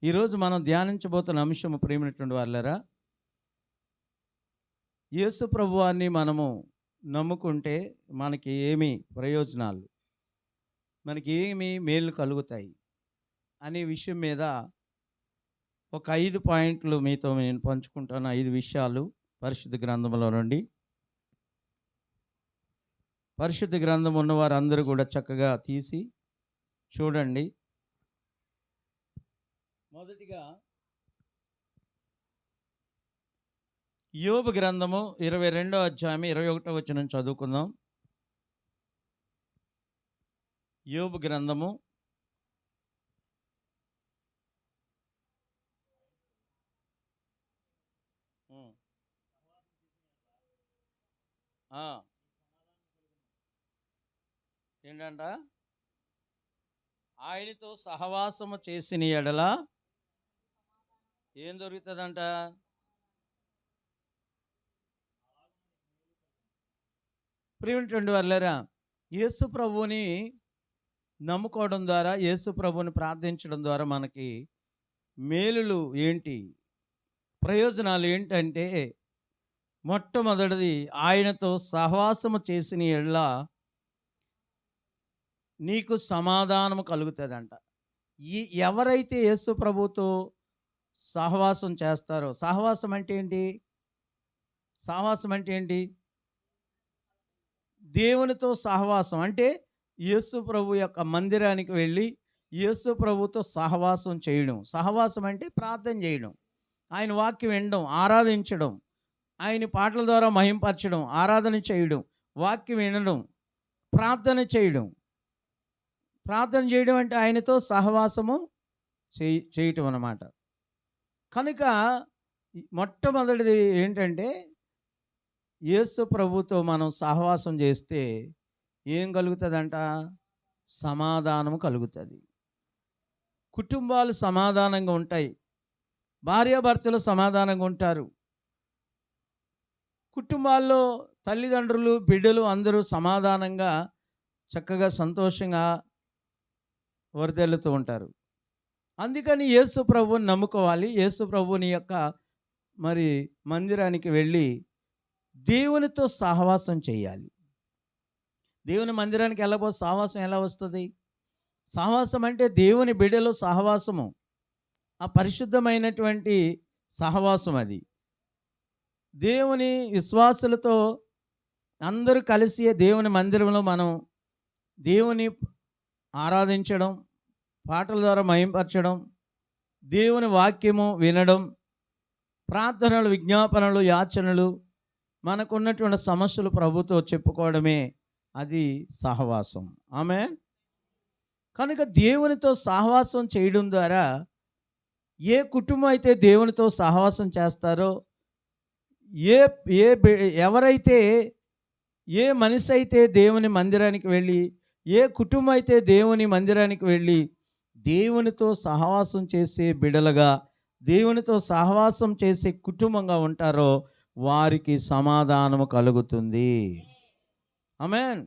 ఈరోజు మనం ధ్యానించబోతున్న అంశము ప్రియమైనటువంటి వాళ్ళరా, యేసు ప్రభువాన్ని మనము నమ్ముకుంటే మనకి ఏమి ప్రయోజనాలు, మనకి ఏమి మేలు కలుగుతాయి అనే విషయం మీద ఒక 5 పాయింట్లు మీతో నేను పంచుకుంటాను. 5 విషయాలు పరిశుద్ధ గ్రంథంలో నుండి. పరిశుద్ధ గ్రంథం ఉన్నవారు అందరూ కూడా చక్కగా తీసి చూడండి. మొదటిగా యోబు గ్రంథము 22వ అధ్యాయం 21వ వచనం చదువుకుందాం. యోబు గ్రంథము ఏంటంట, ఆయనతో సహవాసము చేసిన ఎడల ఏం దొరుకుతుందంట? ప్రియమైనటువంటి వాళ్ళరా, యేసు ప్రభువుని నమ్ముకోవడం ద్వారా, యేసు ప్రభువుని ప్రార్థించడం ద్వారా మనకి మేలులు ఏంటి, ప్రయోజనాలు ఏంటంటే, మొట్టమొదటిది ఆయనతో సహవాసము చేసిన ఎడల నీకు సమాధానము కలుగుతుందంట. ఎవరైతే యేసు ప్రభుతో సహవాసం చేస్తారో, సహవాసం అంటే ఏంటి? సహవాసం అంటే ఏంటి? దేవునితో సహవాసం అంటే యేసు ప్రభు యొక్క మందిరానికి వెళ్ళి యేసు ప్రభుతో సహవాసం చేయడం. సహవాసం అంటే ప్రార్థన చేయడం, ఆయన వాక్యం వినడం, ఆరాధించడం, ఆయన పాటల ద్వారా మహింపరచడం, ఆరాధన చేయడం, వాక్యం వినడం, ప్రార్థన చేయడం. ప్రార్థన చేయడం అంటే ఆయనతో సహవాసము చేయటం అన్నమాట. కనుక మొట్టమొదటిది ఏంటంటే, యేసు ప్రభుతో మనం సహవాసం చేస్తే ఏం కలుగుతుందంట? సమాధానము కలుగుతుంది. కుటుంబాలు సమాధానంగా ఉంటాయి, భార్యాభర్తలు సమాధానంగా ఉంటారు, కుటుంబాల్లో తల్లిదండ్రులు బిడ్డలు అందరూ సమాధానంగా చక్కగా సంతోషంగా వర్ధిల్లుతూ ఉంటారు. అందుకని యేసు ప్రభువుని నమ్ముకోవాలి. యేసు ప్రభువుని యొక్క మందిరానికి వెళ్ళి దేవునితో సహవాసం చేయాలి. దేవుని మందిరానికి సహవాసం ఎలా వస్తుంది? సహవాసం అంటే దేవుని బిడ్డలో సహవాసము, ఆ పరిశుద్ధమైనటువంటి సహవాసం. అది దేవుని విశ్వాసులతో అందరూ కలిసి దేవుని మందిరంలో మనం దేవుని ఆరాధించడం, పాటల ద్వారా మహింపరచడం, దేవుని వాక్యము వినడం, ప్రార్థనలు, విజ్ఞాపనలు, యాచనలు, మనకున్నటువంటి సమస్యలు ప్రభుతో చెప్పుకోవడమే అది సహవాసం. ఆమేన్. కనుక దేవునితో సహవాసం చేయడం ద్వారా ఏ కుటుంబం అయితే దేవునితో సహవాసం చేస్తారో, ఎవరైతే ఏ మనిషి అయితే దేవుని మందిరానికి వెళ్ళి, ఏ కుటుంబం అయితే దేవుని మందిరానికి వెళ్ళి దేవునితో సహవాసం చేసే బిడలుగా, దేవునితో సహవాసం చేసే కుటుంబంగా ఉంటారో వారికి సమాధానము కలుగుతుంది. ఆమేన్.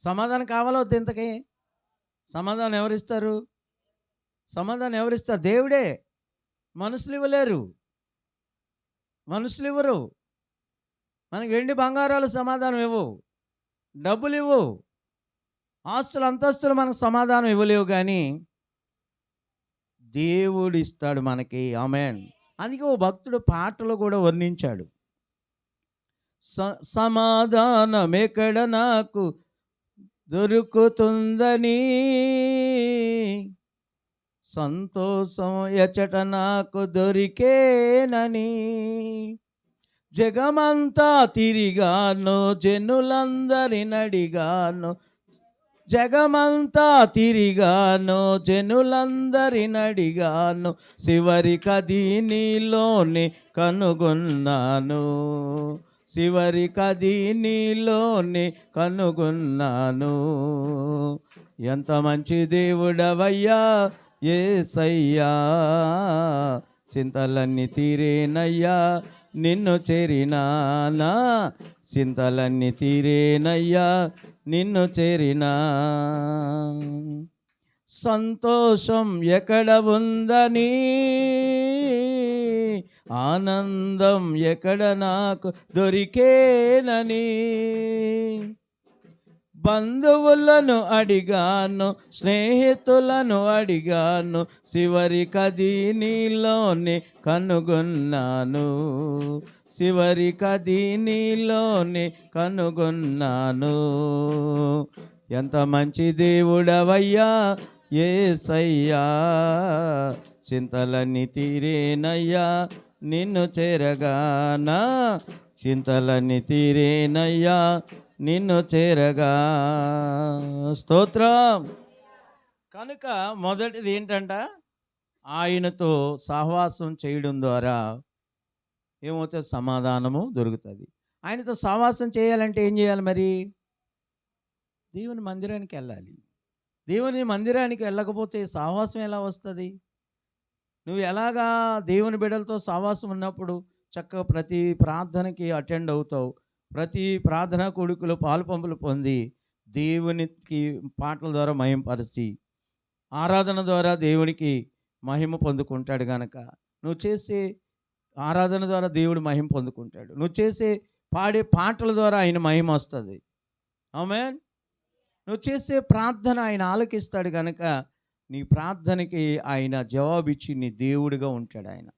సమాధానం కావాలో వద్దు? ఇంతకీ సమాధానం ఎవరిస్తారు? సమాధానం ఎవరిస్తారు? దేవుడే. మనుషులు ఇవ్వలేరు, మనుషులు ఇవ్వరు. మనకి వెండి బంగారాలు సమాధానం ఇవ్వవు, డబ్బులు ఇవ్వవు, ఆస్తులు అంతస్తులు మనకు సమాధానం ఇవ్వలేవు, కానీ దేవుడు ఇస్తాడు మనకి. ఆమేన్. అందుకే ఓ భక్తుడు పాటలు కూడా వర్ణించాడు. సమాధానం ఎక్కడ నాకు దొరుకుతుందని, సంతోషం ఎచట నాకు దొరికేనని, జగమంతా తిరిగాను, జనులందరినడిగాను, జగమంతా తిరిగాను, జనులందరినడిగాను, చివరికది నీలోనే కనుగొన్నాను, చివరికది నీలోనే కనుగొన్నాను. ఎంత మంచి దేవుడవయ్యా యేసయ్యా, చింతలన్నీ తీరేనయ్యా నిన్ను చేరినానా, చింతలన్నీ తీరేనయ్యా నిన్ను చేరినా. సంతోషం ఎక్కడ ఉందని, ఆనందం ఎక్కడ నాకు దొరికేనని, బంధువులను అడిగాను, స్నేహితులను అడిగాను, చివరికది నీలోనే కనుగొన్నాను, చివరికది నీలోనే కనుగొన్నాను. ఎంత మంచి దేవుడవయ్యా యేసయ్యా, చింతలన్నీ తీరేనయ్యా నిన్ను చేరగానా, చింతలన్నీ తీరేనయ్యా నిన్ను చేరగా. స్తోత్రం. కనుక మొదటిది ఏంటంట, ఆయనతో సహవాసం చేయడం ద్వారా ఏమవుతుంది, సమాధానము దొరుకుతుంది. ఆయనతో సహవాసం చేయాలంటే ఏం చేయాలి మరి? దేవుని మందిరానికి వెళ్ళాలి. దేవుని మందిరానికి వెళ్ళకపోతే సహవాసం ఎలా వస్తుంది? నువ్వు ఎలాగా దేవుని బిడ్డలతో సహవాసం ఉన్నప్పుడు చక్కగా ప్రతి ప్రార్థనకి అటెండ్ అవుతావు, ప్రతి ప్రార్థనా కొడుకులు పాలు పంపులు పొంది దేవునికి పాటల ద్వారా మహిమపరిచి ఆరాధన ద్వారా దేవునికి మహిమ పొందుకుంటాడు. గనక నువ్వు చేసే ఆరాధన ద్వారా దేవుడు మహిమ పొందుకుంటాడు. నువ్వు చేసే పాడే పాటల ద్వారా ఆయన మహిమ వస్తుంది. ఆమేన్. నువ్వు చేసే ప్రార్థన ఆయన ఆలకిస్తాడు. కనుక నీ ప్రార్థనకి ఆయన జవాబిచ్చి నీ దేవుడిగా ఉంటాడు. ఆయన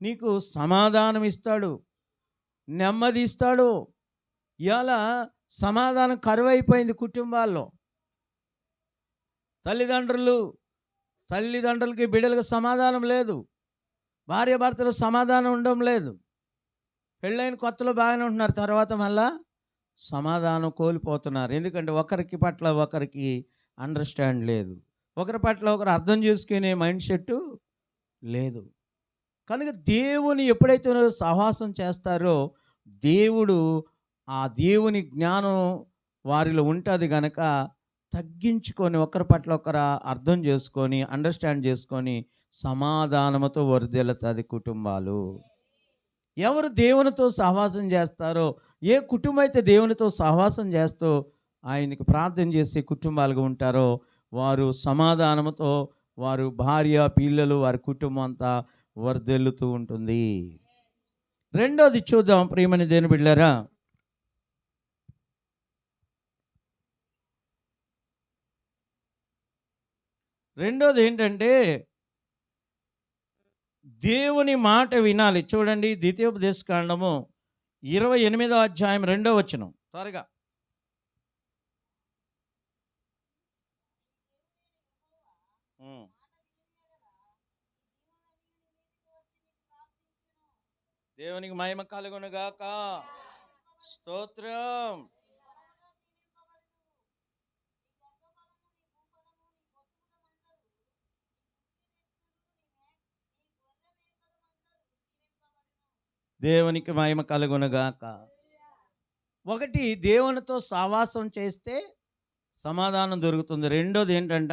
నీకు సమాధానం ఇస్తాడు, నెమ్మది ఇస్తాడు. ఇవాళ సమాధానం కరువైపోయింది కుటుంబాల్లో. తల్లిదండ్రులకి బిడ్డలకు సమాధానం లేదు, భార్యాభర్తలు సమాధానం ఉండడం లేదు. పెళ్ళైన కొత్తలో బాగానే ఉంటున్నారు, తర్వాత మళ్ళా సమాధానం కోల్పోతున్నారు. ఎందుకంటే ఒకరికి పట్ల ఒకరికి అండర్స్టాండ్ లేదు, ఒకరి పట్ల ఒకరు అర్థం చేసుకునే మైండ్ సెట్ లేదు. కనుక దేవుని ఎప్పుడైతే సహవాసం చేస్తారో దేవుడు, ఆ దేవుని జ్ఞానం వారిలో ఉంటుంది. కనుక తగ్గించుకొని ఒకరి పట్ల ఒకరు అర్థం చేసుకొని అండర్స్టాండ్ చేసుకొని సమాధానముతో వర్ధిల్లుతుంది కుటుంబాలు. ఎవరు దేవునితో సహవాసం చేస్తారో, ఏ కుటుంబం అయితే దేవునితో సహవాసం చేస్తూ ఆయనకి ప్రార్థన చేసే కుటుంబాలుగా ఉంటారో వారు సమాధానంతో వారు భార్య పిల్లలు వారి కుటుంబం అంతా వర్ధిల్లుతూ ఉంటుంది. రెండోది చూద్దాం ప్రియమైన దేవుని బిడ్డలారా. రెండోది ఏంటంటే దేవుని మాట వినాలి. చూడండి, ద్వితీయోపదేశకాండము 28వ అధ్యాయం 2వ వచనం త్వరగా. దేవునికి మహిమ కలుగును గాక. స్తోత్రం. దేవునికి మహిమ కలుగును గాక. ఒకటి, దేవునితో సహవాసం చేస్తే సమాధానం దొరుకుతుంది. రెండోది ఏంటంట,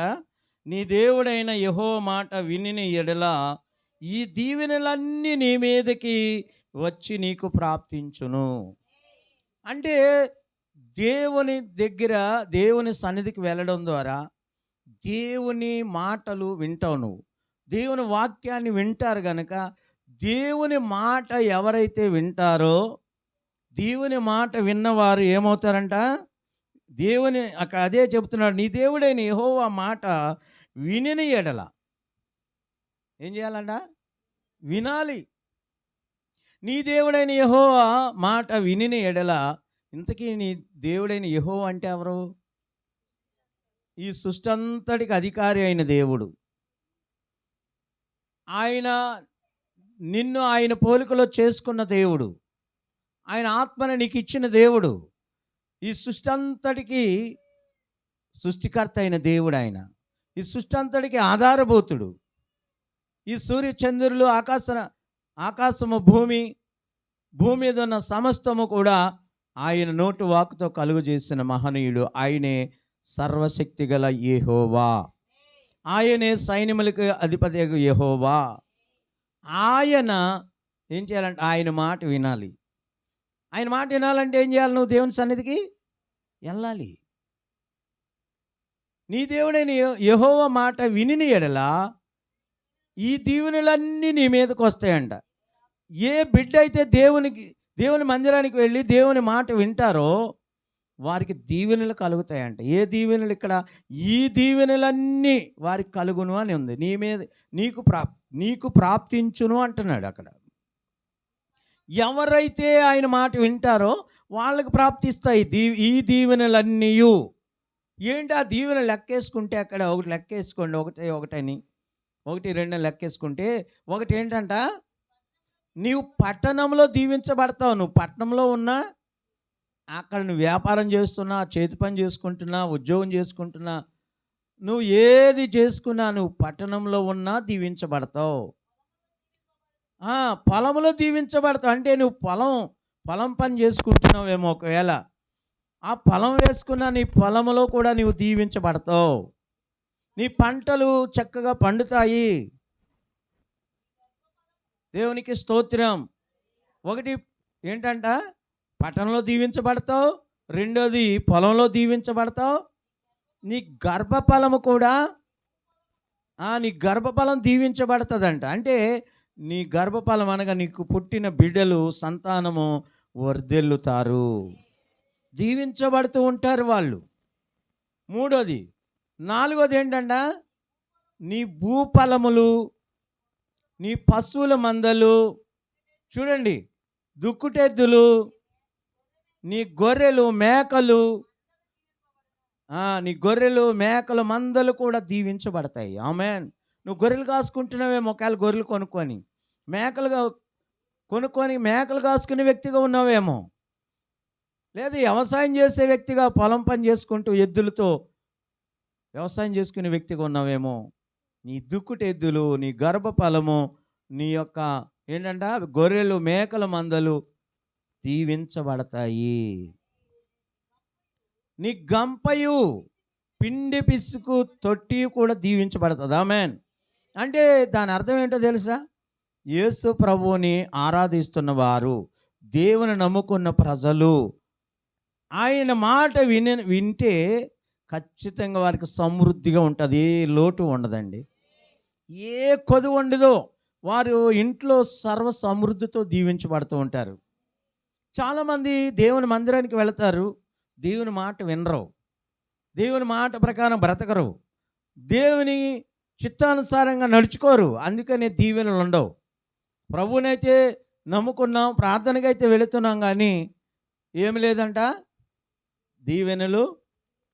నీ దేవుడైన యెహోవా మాట వినిన ఎడల ఈ దీవెనలన్నీ నీ మీదకి వచ్చి నీకు ప్రాప్తించును. అంటే దేవుని దగ్గర, దేవుని సన్నిధికి వెళ్ళడం ద్వారా దేవుని మాటలు వింటావు. నువ్వు దేవుని వాక్యాన్ని వింటారు. కనుక దేవుని మాట ఎవరైతే వింటారో, దేవుని మాట విన్నవారు ఏమవుతారంట, దేవుని అక్కడ అదే చెబుతున్నాడు, నీ దేవుడైన యెహోవా మాట వినిన ఎడల ఏం చేయాలంట, వినాలి. నీ దేవుడైన యెహోవా మాట వినిన ఎడల, ఇంతకీ నీ దేవుడైన యెహోవా అంటే ఎవరు? ఈ సృష్టి అంతటికి అధికారి అయిన దేవుడు. ఆయన నిన్ను ఆయన పోలికలో చేసుకున్న దేవుడు, ఆయన ఆత్మను నీకు ఇచ్చిన దేవుడు, ఈ సృష్టి అంతటికి సృష్టికర్త అయిన దేవుడు. ఆయన ఈ సృష్టి అంతటికి ఆధారభూతుడు. ఈ సూర్య చంద్రులు, ఆకాశము, భూమి మీద ఉన్న సమస్తము కూడా ఆయన నోటు వాక్కుతో కలుగు చేసిన మహనీయుడు. ఆయనే సర్వశక్తి గల యెహోవా, ఆయనే సైన్యములకు అధిపతి యెహోవా. ఆయన ఏం చేయాలంటే ఆయన మాట వినాలి. ఆయన మాట వినాలంటే ఏం చేయాలి? నువ్వు దేవుని సన్నిధికి వెళ్ళాలి. నీ దేవుడైన యెహోవా మాట వినిన ఎడల ఈ దీవెనలన్నీ నీ మీదకి వస్తాయంట. ఏ బిడ్డ అయితే దేవుని మందిరానికి వెళ్ళి దేవుని మాట వింటారో వారికి దీవెనలు కలుగుతాయంట. ఏ దీవెనలు ఇక్కడ? ఈ దీవెనలన్నీ వారికి కలుగును అని ఉంది. నీ మీద నీకు ప్రాప్తించును అంటున్నాడు అక్కడ. ఎవరైతే ఆయన మాట వింటారో వాళ్ళకి ప్రాప్తిస్తాయి ఈ దీవెనలన్నీయు. ఏంటి ఆ దీవెన లెక్కేసుకుంటే అక్కడ ఒకటి లెక్కేసుకోండి, ఒకటని 1, 2 లెక్కేసుకుంటే ఒకటి ఏంటంట, నీవు పట్టణంలో దీవించబడతావు. నువ్వు పట్టణంలో ఉన్నా, అక్కడ నువ్వు వ్యాపారం చేస్తున్నా, చేతి పని చేసుకుంటున్నా, ఉద్యోగం చేసుకుంటున్నా, నువ్వు ఏది చేసుకున్నా నువ్వు పట్టణంలో ఉన్నా దీవించబడతావు. పొలంలో దీవించబడతావు. అంటే నువ్వు పొలం పని చేసుకుంటున్నావేమో, ఒకవేళ ఆ పొలం వేసుకున్న నీ పొలంలో కూడా నీవు దీవించబడతావు. నీ పంటలు చక్కగా పండుతాయి. దేవునికి స్తోత్రం. ఒకటి ఏంటంట, పట్టణంలో దీవించబడతావు. రెండోది పొలంలో దీవించబడతావు. నీ గర్భఫలము కూడా నీ గర్భఫలం దీవించబడుతుందంట. అంటే నీ గర్భఫలం అనగా నీకు పుట్టిన బిడ్డలు, సంతానము వర్ధిల్లుతారు, దీవించబడుతూ ఉంటారు వాళ్ళు. మూడోది, నాలుగోది ఏంటంట, నీ భూఫలములు, నీ పశువుల మందలు, చూడండి, దుక్కుటెద్దులు, నీ గొర్రెలు మేకలు, నీ గొర్రెలు మేకల మందలు కూడా దీవించబడతాయి. ఆమేన్. నువ్వు గొర్రెలు కాసుకుంటున్నావేమో, ఒకవేళ గొర్రెలు కొనుక్కొని మేకలు కాసుకునే వ్యక్తిగా ఉన్నావేమో, లేదు వ్యవసాయం చేసే వ్యక్తిగా పొలం పని చేసుకుంటూ ఎద్దులతో వ్యవసాయం చేసుకునే వ్యక్తిగా ఉన్నావేమో, నీ దుక్కుటెద్దులు, నీ గర్భఫలము, నీ యొక్క ఏంటంట గొర్రెలు మేకల మందలు దీవించబడతాయి. నీ గంపయు, పిండి పిసుకు తొట్టి కూడా దీవించబడుతుంది. ఆమేన్. అంటే దాని అర్థం ఏంటో తెలుసా? యేసు ప్రభువుని ఆరాధిస్తున్న వారు, దేవుని నమ్ముకున్న ప్రజలు ఆయన మాట వింటే ఖచ్చితంగా వారికి సమృద్ధిగా ఉంటుంది. ఏ లోటు ఉండదండి, ఏ కొదువు ఉండదో. వారు ఇంట్లో సర్వ సమృద్ధితో దీవించబడుతూ ఉంటారు. చాలామంది దేవుని మందిరానికి వెళతారు, దేవుని మాట వినరు, దేవుని మాట ప్రకారం బ్రతకరు, దేవుని చిత్తానుసారంగా నడుచుకోరు. అందుకనే దీవెనలు ఉండవు. ప్రభువునైతే నమ్ముకున్నాం, ప్రార్థనకి అయితే వెళుతున్నాం, కానీ ఏమి లేదంట, దీవెనలు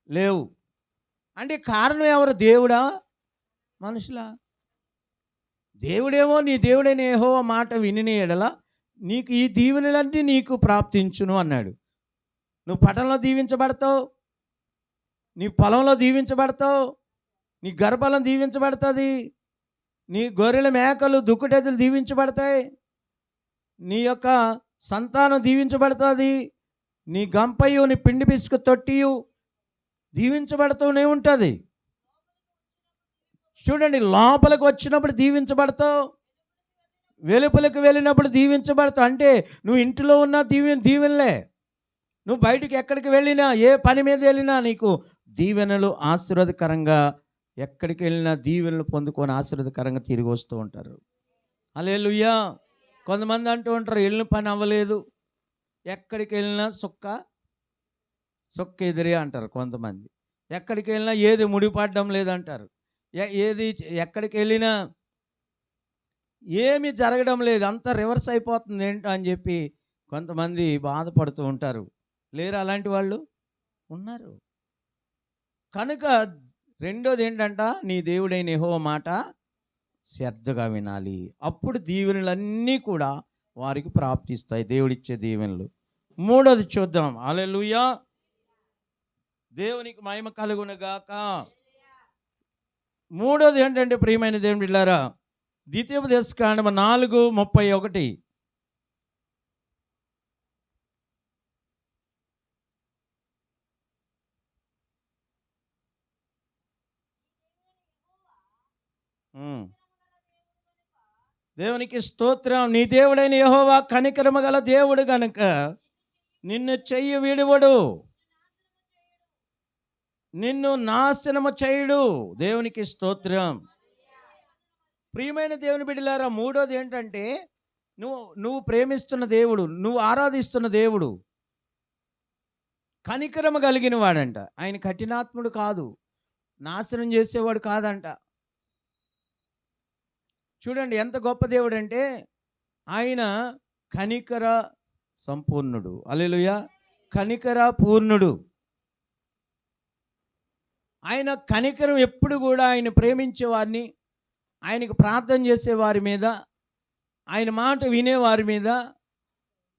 లేవు. అంటే కారణం ఎవరు? దేవుడా, మనుషులా? దేవుడేమో, నీ దేవుడైన యెహోవా మాట వినిన ఎడల నీకు ఈ దీవెనలన్నీ నీకు ప్రాప్తించును అన్నాడు. నువ్వు పట్టణంలో దీవించబడతావు, నీ పొలంలో దీవించబడతావు, నీ గర్భఫలం దీవించబడుతుంది, నీ గొర్రెల మేకలు దుక్కుటెద్దులు దీవించబడతాయి, నీ యొక్క సంతానం దీవించబడుతుంది, నీ గంపయు, నీ పిండి పిసుకు తొట్టియు దీవించబడుతూనే ఉంటుంది. చూడండి, లోపలికి వచ్చినప్పుడు దీవించబడతావు, వెలుపలికి వెళ్ళినప్పుడు దీవించబడతావు. అంటే నువ్వు ఇంటిలో ఉన్న దీవెనలే, నువ్వు బయటికి ఎక్కడికి వెళ్ళినా, ఏ పని మీద వెళ్ళినా నీకు దీవెనలు ఆశీర్వాదకరంగా, ఎక్కడికి వెళ్ళినా దీవెనలు పొందుకొని ఆశీర్వాదకరంగా తిరిగి వస్తూ ఉంటారు. హల్లెలూయా. కొంతమంది అంటూ ఉంటారు, వెళ్ళిన పని అవ్వలేదు, ఎక్కడికి వెళ్ళినా సుక్క ఎదిరే అంటారు. కొంతమంది ఎక్కడికి వెళ్ళినా ఏది ముడిపడడం లేదంటారు. ఎక్కడికి వెళ్ళినా ఏమీ జరగడం లేదు, అంతా రివర్స్ అయిపోతుంది ఏంటో అని చెప్పి కొంతమంది బాధపడుతూ ఉంటారు. లేరు అలాంటి వాళ్ళు? ఉన్నారు. కనుక రెండోది ఏంటంట, నీ దేవుడైన యెహోవా మాట శ్రద్ధగా వినాలి. అప్పుడు దీవెనలన్నీ కూడా వారికి ప్రాప్తిస్తాయి, దేవుడిచ్చే దీవెనలు. మూడోది చూద్దాం. హల్లెలూయా. దేవునికి మహిమ కలుగును గాక. మూడోది ఏంటంటే, ప్రియమైన దేవుని బిడ్డలారా, ద్వితీయోపదేశకాండము 4:31. దేవునికి స్తోత్రం. నీ దేవుడైన యెహోవా కనికరము గల దేవుడు గనుక నిన్ను చెయ్యి విడువడు. నిన్ను నాశనము చేయుడు. దేవునికి స్తోత్రం. ప్రియమైన దేవుని బిడ్డలారా, మూడోది ఏంటంటే, నువ్వు నువ్వు ప్రేమిస్తున్న దేవుడు, నువ్వు ఆరాధిస్తున్న దేవుడు కనికరము కలిగిన వాడంట. ఆయన కఠినాత్ముడు కాదు, నాశనం చేసేవాడు కాదంట. చూడండి ఎంత గొప్ప దేవుడు అంటే, ఆయన కనికర సంపూర్ణుడు. హల్లెలూయా. కనికర పూర్ణుడు. ఆయన కనికరం ఎప్పుడు కూడా ఆయన ప్రేమించే వారిని, ఆయనకు ప్రార్థన చేసే వారి మీద, ఆయన మాట వినేవారి మీద,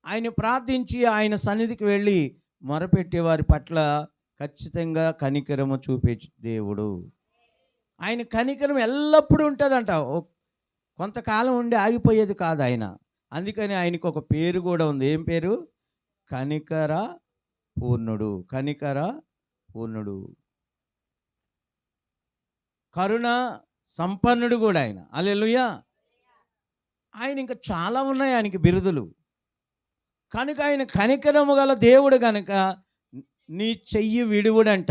ఆయన ప్రార్థించి ఆయన సన్నిధికి వెళ్ళి మొరపెట్టే వారి పట్ల ఖచ్చితంగా కనికరము చూపే దేవుడు. ఆయన కనికరం ఎల్లప్పుడూ ఉంటుందంట. కొంతకాలం ఉండి ఆగిపోయేది కాదు ఆయన. అందుకని ఆయనకు ఒక పేరు కూడా ఉంది. ఏం పేరు? కనికర పూర్ణుడు. కనికర పూర్ణుడు. కరుణ సంపన్నుడు కూడా ఆయన. హల్లెలూయా. ఆయన ఇంకా చాలా ఉన్నాయి ఆయనకి బిరుదులు. కనుక ఆయన కనికరము గల దేవుడు కనుక నీ చెయ్యి విడువుడంట.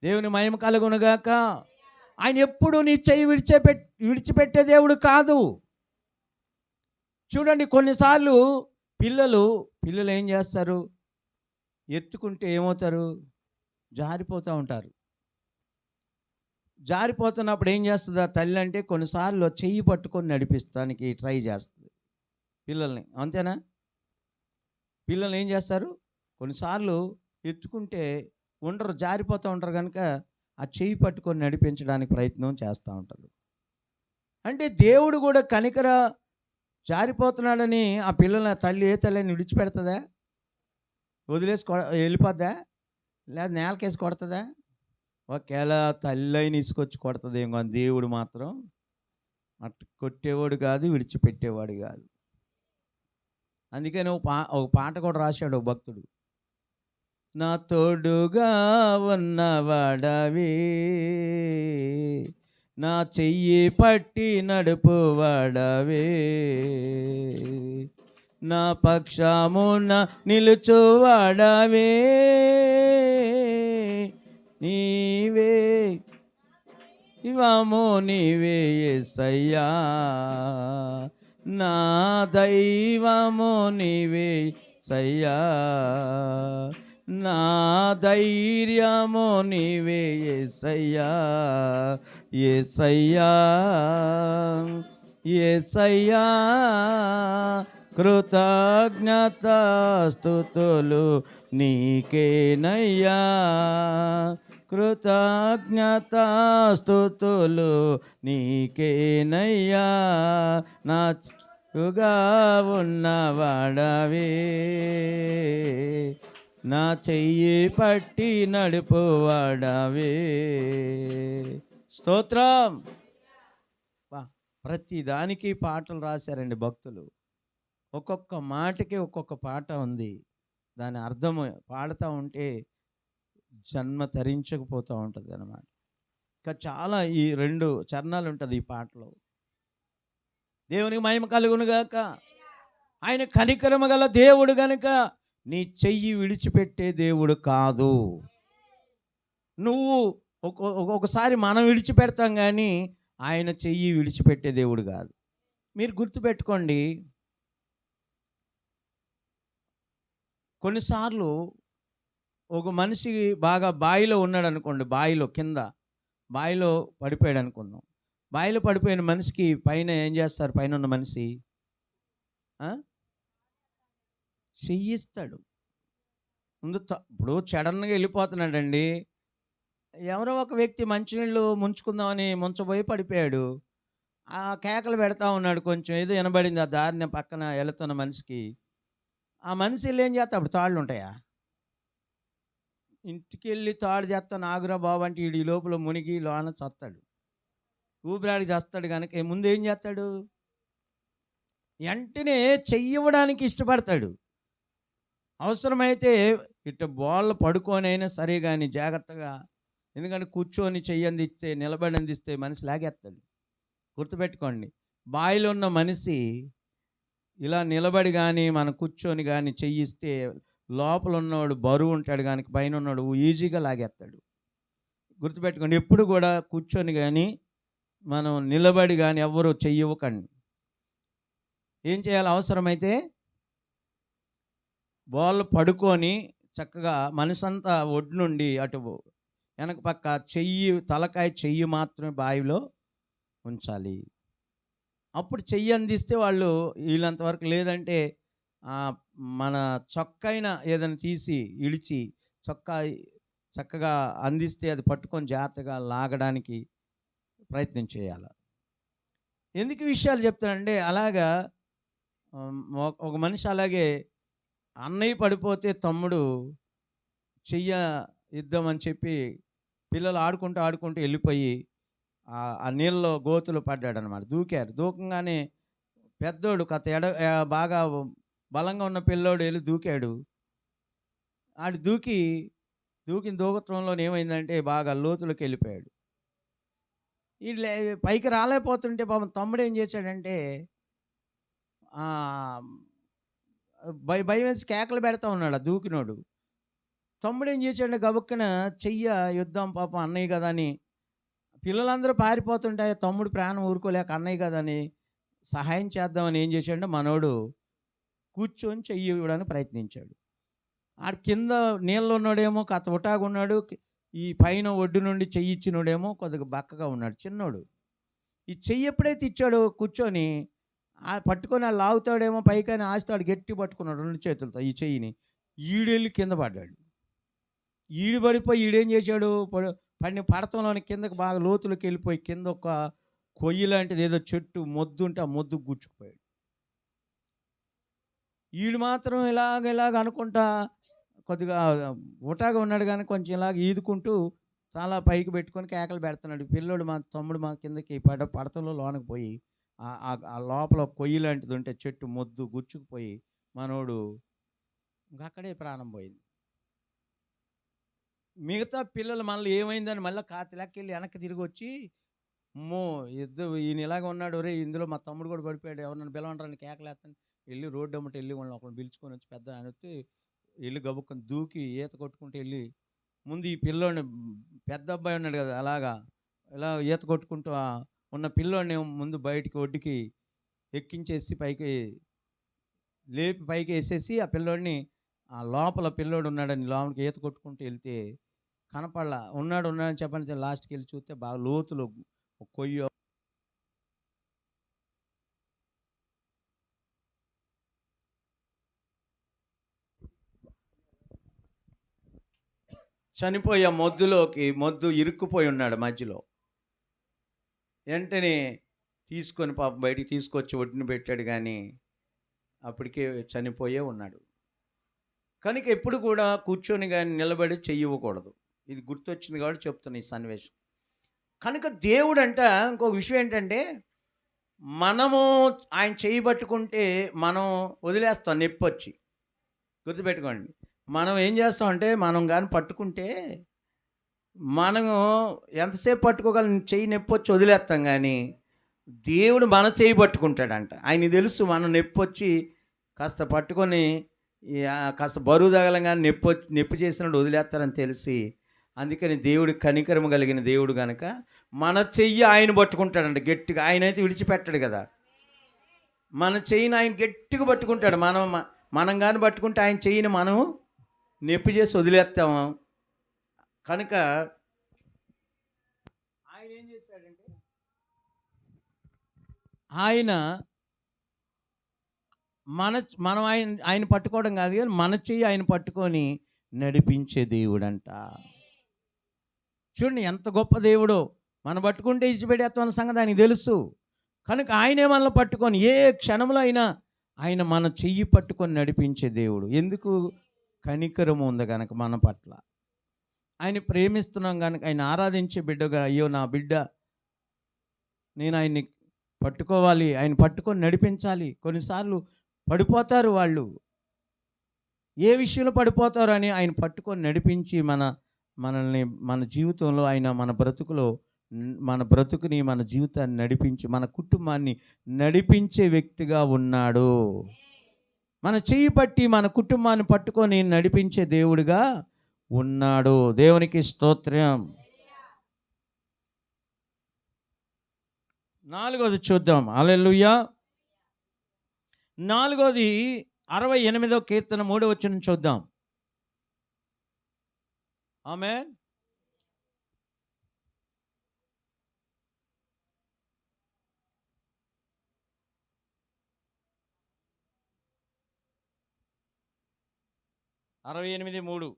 దేవుని మహిమ కలుగునుగాక. ఆయన ఎప్పుడు నీ చెయ్యి విడిచిపెట్టే దేవుడు కాదు. చూడండి, కొన్నిసార్లు పిల్లలు ఏం చేస్తారు? ఎత్తుకుంటే ఏమవుతారు? జారిపోతూ ఉంటారు. జారిపోతున్నప్పుడు ఏం చేస్తుంది ఆ తల్లి అంటే, కొన్నిసార్లు చెయ్యి పట్టుకొని నడిపిస్తానికి ట్రై చేస్తుంది పిల్లల్ని. అంతేనా? పిల్లలు ఏం చేస్తారు? కొన్నిసార్లు ఎత్తుకుంటే ఉండరు, జారిపోతూ ఉంటారు. కనుక ఆ చెయ్యి పట్టుకొని నడిపించడానికి ప్రయత్నం చేస్తూ ఉంటారు. అంటే దేవుడు కూడా కనికర జారిపోతున్నాడని ఆ పిల్లల తల్లి, ఏ తల్లిని విడిచిపెడుతుందా? వదిలేసి వెళ్ళిపోద్దా? లేదా నేలకేసి కొడుతుందా? ఒకవేళ తల్లి అయిన ఇసుకొచ్చి కొడుతుంది ఏమో, దేవుడు మాత్రం అట్టు కొట్టేవాడు కాదు, విడిచిపెట్టేవాడు కాదు. అందుకని ఒక పాట కూడా రాశాడు ఒక భక్తుడు. నా తోడుగా ఉన్నవాడవే, నా చెయ్యి పట్టి నడుపువాడవే, నా పక్షమున నిలుచువాడవే, నీవే ఇవము నీవే యేసయ్యా, నా దైవము నీవే యేసయ్యా, నా ధైర్యము నీవే యేసయ్యా, యేసయ్యా, యేసయ్యా, కృతజ్ఞతాస్తుతులు నీకేనయ్యా, కృతజ్ఞతాస్తుతులు నీకేనయ్యా, నాచుగా ఉన్నవాడవే, నా చెయ్యి పట్టి నడుపువాడవే. స్తోత్రం. ప్రతి దానికి పాటలు రాశారండి భక్తులు. ఒక్కొక్క మాటకి ఒక్కొక్క పాట ఉంది. దాని అర్థం పాడుతూ ఉంటే జన్మ తరించకపోతూ ఉంటుంది అన్నమాట. ఇంకా చాలా ఈ 2 చరణాలు ఉంటుంది ఈ పాటలో. దేవునికి మహిమ కలుగునుగాక. ఆయన కనికరము గల దేవుడు గనుక నీ చెయ్యి విడిచిపెట్టే దేవుడు కాదు. నువ్వు ఒకసారి మనం విడిచిపెడతాం కానీ ఆయన చెయ్యి విడిచిపెట్టే దేవుడు కాదు. మీరు గుర్తుపెట్టుకోండి, కొన్నిసార్లు ఒక మనిషి బాగా బావిలో ఉన్నాడు అనుకోండి, బావిలో పడిపోయాడు అనుకుందాం. బావిలో పడిపోయిన మనిషికి పైన ఏం చేస్తారు? పైన ఉన్న మనిషి చెయ్యిస్తాడు. ముందు ఇప్పుడు సడన్గా వెళ్ళిపోతున్నాడండి. ఎవరో ఒక వ్యక్తి మంచినీళ్ళు ముంచుకుందామని ముంచబోయి పడిపోయాడు. ఆ కేకలు పెడతా ఉన్నాడు. కొంచెం ఏదో వినబడింది ఆ దారిని పక్కన వెళుతున్న మనిషికి. ఆ మనిషిలు ఏం చేస్తా? అప్పుడు తాళ్ళు ఉంటాయా? ఇంటికి వెళ్ళి తాడు చేస్తాను ఆగురా బాబు అంటే ఈ లోపల మునిగి లోన చస్తాడు, ఊపిరాడికి చేస్తాడు. కనుక ముందు ఏం చేస్తాడు? వెంటనే చెయ్యడానికి ఇష్టపడతాడు. అవసరమైతే ఇట్ట బోళ్ళ పడుకోనైనా సరే కానీ జాగ్రత్తగా, ఎందుకంటే కూర్చొని చెయ్యందిస్తే నిలబడి అందిస్తే మనిషి లాగేస్తాడు. గుర్తుపెట్టుకోండి, బావిలో ఉన్న మనిషి ఇలా నిలబడి కానీ మనం కూర్చొని కానీ చెయ్యిస్తే లోపల ఉన్నవాడు బరువు ఉంటాడు కానీ పైన ఉన్నవాడు ఈజీగా లాగేస్తాడు. గుర్తుపెట్టుకోండి, ఎప్పుడు కూడా కూర్చొని కానీ మనం నిలబడి కానీ ఎవ్వరూ చెయ్యవ్వకండి. ఏం చేయాలి? అవసరమైతే వాళ్ళు పడుకొని చక్కగా మనసంతా ఒడ్డు నుండి అటు వెనక పక్క తలకాయ చెయ్యి మాత్రమే బావిలో ఉంచాలి. అప్పుడు చెయ్యి అందిస్తే వాళ్ళు వీళ్ళంత వరకు, లేదంటే మన చొక్కైనా ఏదైనా తీసి ఇడిచి చొక్కా చక్కగా అందిస్తే అది పట్టుకొని జాగ్రత్తగా లాగడానికి ప్రయత్నం చేయాలి. ఎందుకు ఈ విషయాలు చెప్తానంటే, అలాగా ఒక మనిషి అలాగే అన్నయ్య పడిపోతే తమ్ముడు చెయ్య ఇద్దామని చెప్పి పిల్లలు ఆడుకుంటూ వెళ్ళిపోయి ఆ నీళ్ళలో గోతులు పడ్డాడనమాట. దూకారు. దూకంగానే పెద్దోడు బాగా బలంగా ఉన్న పిల్లోడు వెళ్ళి దూకాడు. ఆడు దూకిన దూకత్వంలో ఏమైందంటే బాగా లోతులోకి వెళ్ళిపోయాడు. వీళ్ళు పైకి రాలేకపోతుంటే పాపం తమ్ముడు ఏం చేశాడంటే భయం వేసి కేకలు పెడతా ఉన్నాడు ఆ దూకినోడు. తమ్ముడు ఏం చేశాడంటే గబుక్కన యుద్ధం పాపం అన్నయ్య కదా అని, పిల్లలందరూ పారిపోతుంటే తమ్ముడు ప్రాణం ఊరుకోలేక అన్నయ్య కదా అని సహాయం చేద్దామని ఏం చేశాడంటే మనోడు కూర్చొని చెయ్యి ఇవ్వడానికి ప్రయత్నించాడు. ఆడ కింద నీళ్ళలో ఉన్నాడేమో ఉటాగున్నాడు, ఈ పైన ఒడ్డు నుండి చెయ్యి ఇచ్చినోడేమో కొద్దిగా బక్కగా ఉన్నాడు, చిన్నోడు. ఈ చెయ్యి ఎప్పుడైతే ఇచ్చాడో కూర్చొని పట్టుకొని లాగుతాడేమో పైకని ఆస్తాడు, గట్టి పట్టుకున్నాడు 2 చేతులతో ఈ చెయ్యిని. ఈడెళ్ళి కింద పడ్డాడు. ఈడు పడిపోయి ఈడేం చేశాడు, పడతంలోని కిందకి బాగా లోతులోకి వెళ్ళిపోయి కింద ఒక కొయ్యి లాంటిది ఏదో చెట్టు మొద్దు ఉంటే ఆ మొద్దు గుచ్చుకుపోయాడు. ఈడు మాత్రం ఇలాగ అనుకుంటా కొద్దిగా ఉటాగా ఉన్నాడు కానీ కొంచెం ఇలాగ ఈదుకుంటూ చాలా పైకి పెట్టుకొని కేకలు పెడుతున్నాడు. పిల్లోడు తమ్ముడు కిందకి పడతంలో లోనకి పోయి ఆ లోపల కొయ్యి లాంటిది ఉంటే చెట్టు మొద్దు గుచ్చుకుపోయి మనోడు అక్కడే ప్రాణం పోయింది. మిగతా పిల్లలు మళ్ళీ ఏమైందని మళ్ళీ కాతిలాక్కెళ్ళి వెనక్కి తిరిగి వచ్చి, ఈయన ఇలాగ ఉన్నాడు, రే ఇందులో మా తమ్ముడు కూడా పడిపోయాడు, ఎవరన్నా పిలవంటారని కేకలేస్తాను. వెళ్ళి రోడ్డు అమ్మట వెళ్ళి వాళ్ళని ఒకరిని పిలుచుకొని వచ్చి పెద్ద ఆయన వచ్చి వెళ్ళి గబుక్కని దూకి ఈత కొట్టుకుంటూ వెళ్ళి ముందు ఈ పిల్లోడిని, పెద్ద అబ్బాయి ఉన్నాడు కదా ఇలా ఈత కొట్టుకుంటూ ఉన్న పిల్లోడిని ముందు బయటికి ఒడ్డుకి ఎక్కించేసి పైకి వేసేసి ఆ పిల్లోడిని ఆ లోపల పిల్లోడు ఉన్నాడని లోపలికి ఈత కొట్టుకుంటూ వెళ్తే కనపడలా. ఉన్నాడని చెప్పని లాస్ట్కి వెళ్ళి చూస్తే బాగా లోతులో కొయ్యి చనిపోయే మొద్దు ఇరుక్కుపోయి ఉన్నాడు మధ్యలో. వెంటనే తీసుకొని పాపం బయటికి తీసుకొచ్చి ఒడ్డున పెట్టాడు, కానీ అప్పటికే చనిపోయే ఉన్నాడు. కనుక ఎప్పుడు కూడా కూర్చొని కానీ నిలబడి చెయ్యకూడదు. ఇది గుర్తొచ్చింది కాబట్టి చెప్తున్నా ఈ సన్నివేశం. కనుక దేవుడు ఇంకొక విషయం ఏంటంటే, మనము ఆయన చెయ్యి పట్టుకుంటే మనం వదిలేస్తాం నొప్పి వచ్చి. గుర్తుపెట్టుకోండి, మనం ఏం చేస్తామంటే మనం కానీ పట్టుకుంటే మనము ఎంతసేపు పట్టుకోగలం, చెయ్యి నొప్పి వచ్చి వదిలేస్తాం, కానీ దేవుడు మన చెయ్యి పట్టుకుంటాడంట. ఆయన తెలుసు మనం నొప్పి వచ్చి కాస్త పట్టుకొని కాస్త బరువు తగలంగానే నొప్పి చేసినట్టు వదిలేస్తారని తెలిసి, అందుకని దేవుడి కనికరం కలిగిన దేవుడు కనుక మన చెయ్యి ఆయన పట్టుకుంటాడంట గట్టిగా. ఆయన అయితే విడిచిపెట్టాడు కదా, మన చెయ్యిని ఆయన గట్టిగా పట్టుకుంటాడు. మనం కానీ పట్టుకుంటే ఆయన చెయ్యిని మనం నొప్పి చేసి వదిలేస్తాము. కనుక ఆయన ఏం చేశాడంటే, మనం ఆయన పట్టుకోవడం కాదు, కానీ మన చెయ్యి ఆయన పట్టుకొని నడిపించే దేవుడంట. చూడండి ఎంత గొప్ప దేవుడో. మనం పట్టుకుంటే ఇచ్చిపెట్టేస్తామన్న సంగతి ఆయనకి తెలుసు. కనుక ఆయనే మనల్ని పట్టుకొని ఏ క్షణంలో అయినా ఆయన మన చెయ్యి పట్టుకొని నడిపించే దేవుడు. ఎందుకు? కనికరము ఉంది కనుక మన పట్ల. ఆయన ప్రేమిస్తున్నాం కనుక, ఆయన ఆరాధించే బిడ్డగా, అయ్యో నా బిడ్డ, నేను ఆయన్ని పట్టుకోవాలి, ఆయన పట్టుకొని నడిపించాలి. కొన్నిసార్లు పడిపోతారు వాళ్ళు, ఏ విషయంలో పడిపోతారు అని ఆయన పట్టుకొని నడిపించి మనల్ని మన జీవితంలో ఆయన మన బ్రతుకుని మన జీవితాన్ని నడిపించి మన కుటుంబాన్ని నడిపించే వ్యక్తిగా ఉన్నాడు. మన చెయ్యి పట్టి మన కుటుంబాన్ని పట్టుకొని నడిపించే దేవుడిగా ఉన్నాడు. దేవునికి స్తోత్రం. నాలుగోది చూద్దాం. హల్లెలూయా. నాలుగోది 68వ కీర్తన 3వ వచనం చూద్దాం. ఆమేన్. అరవై 68:3.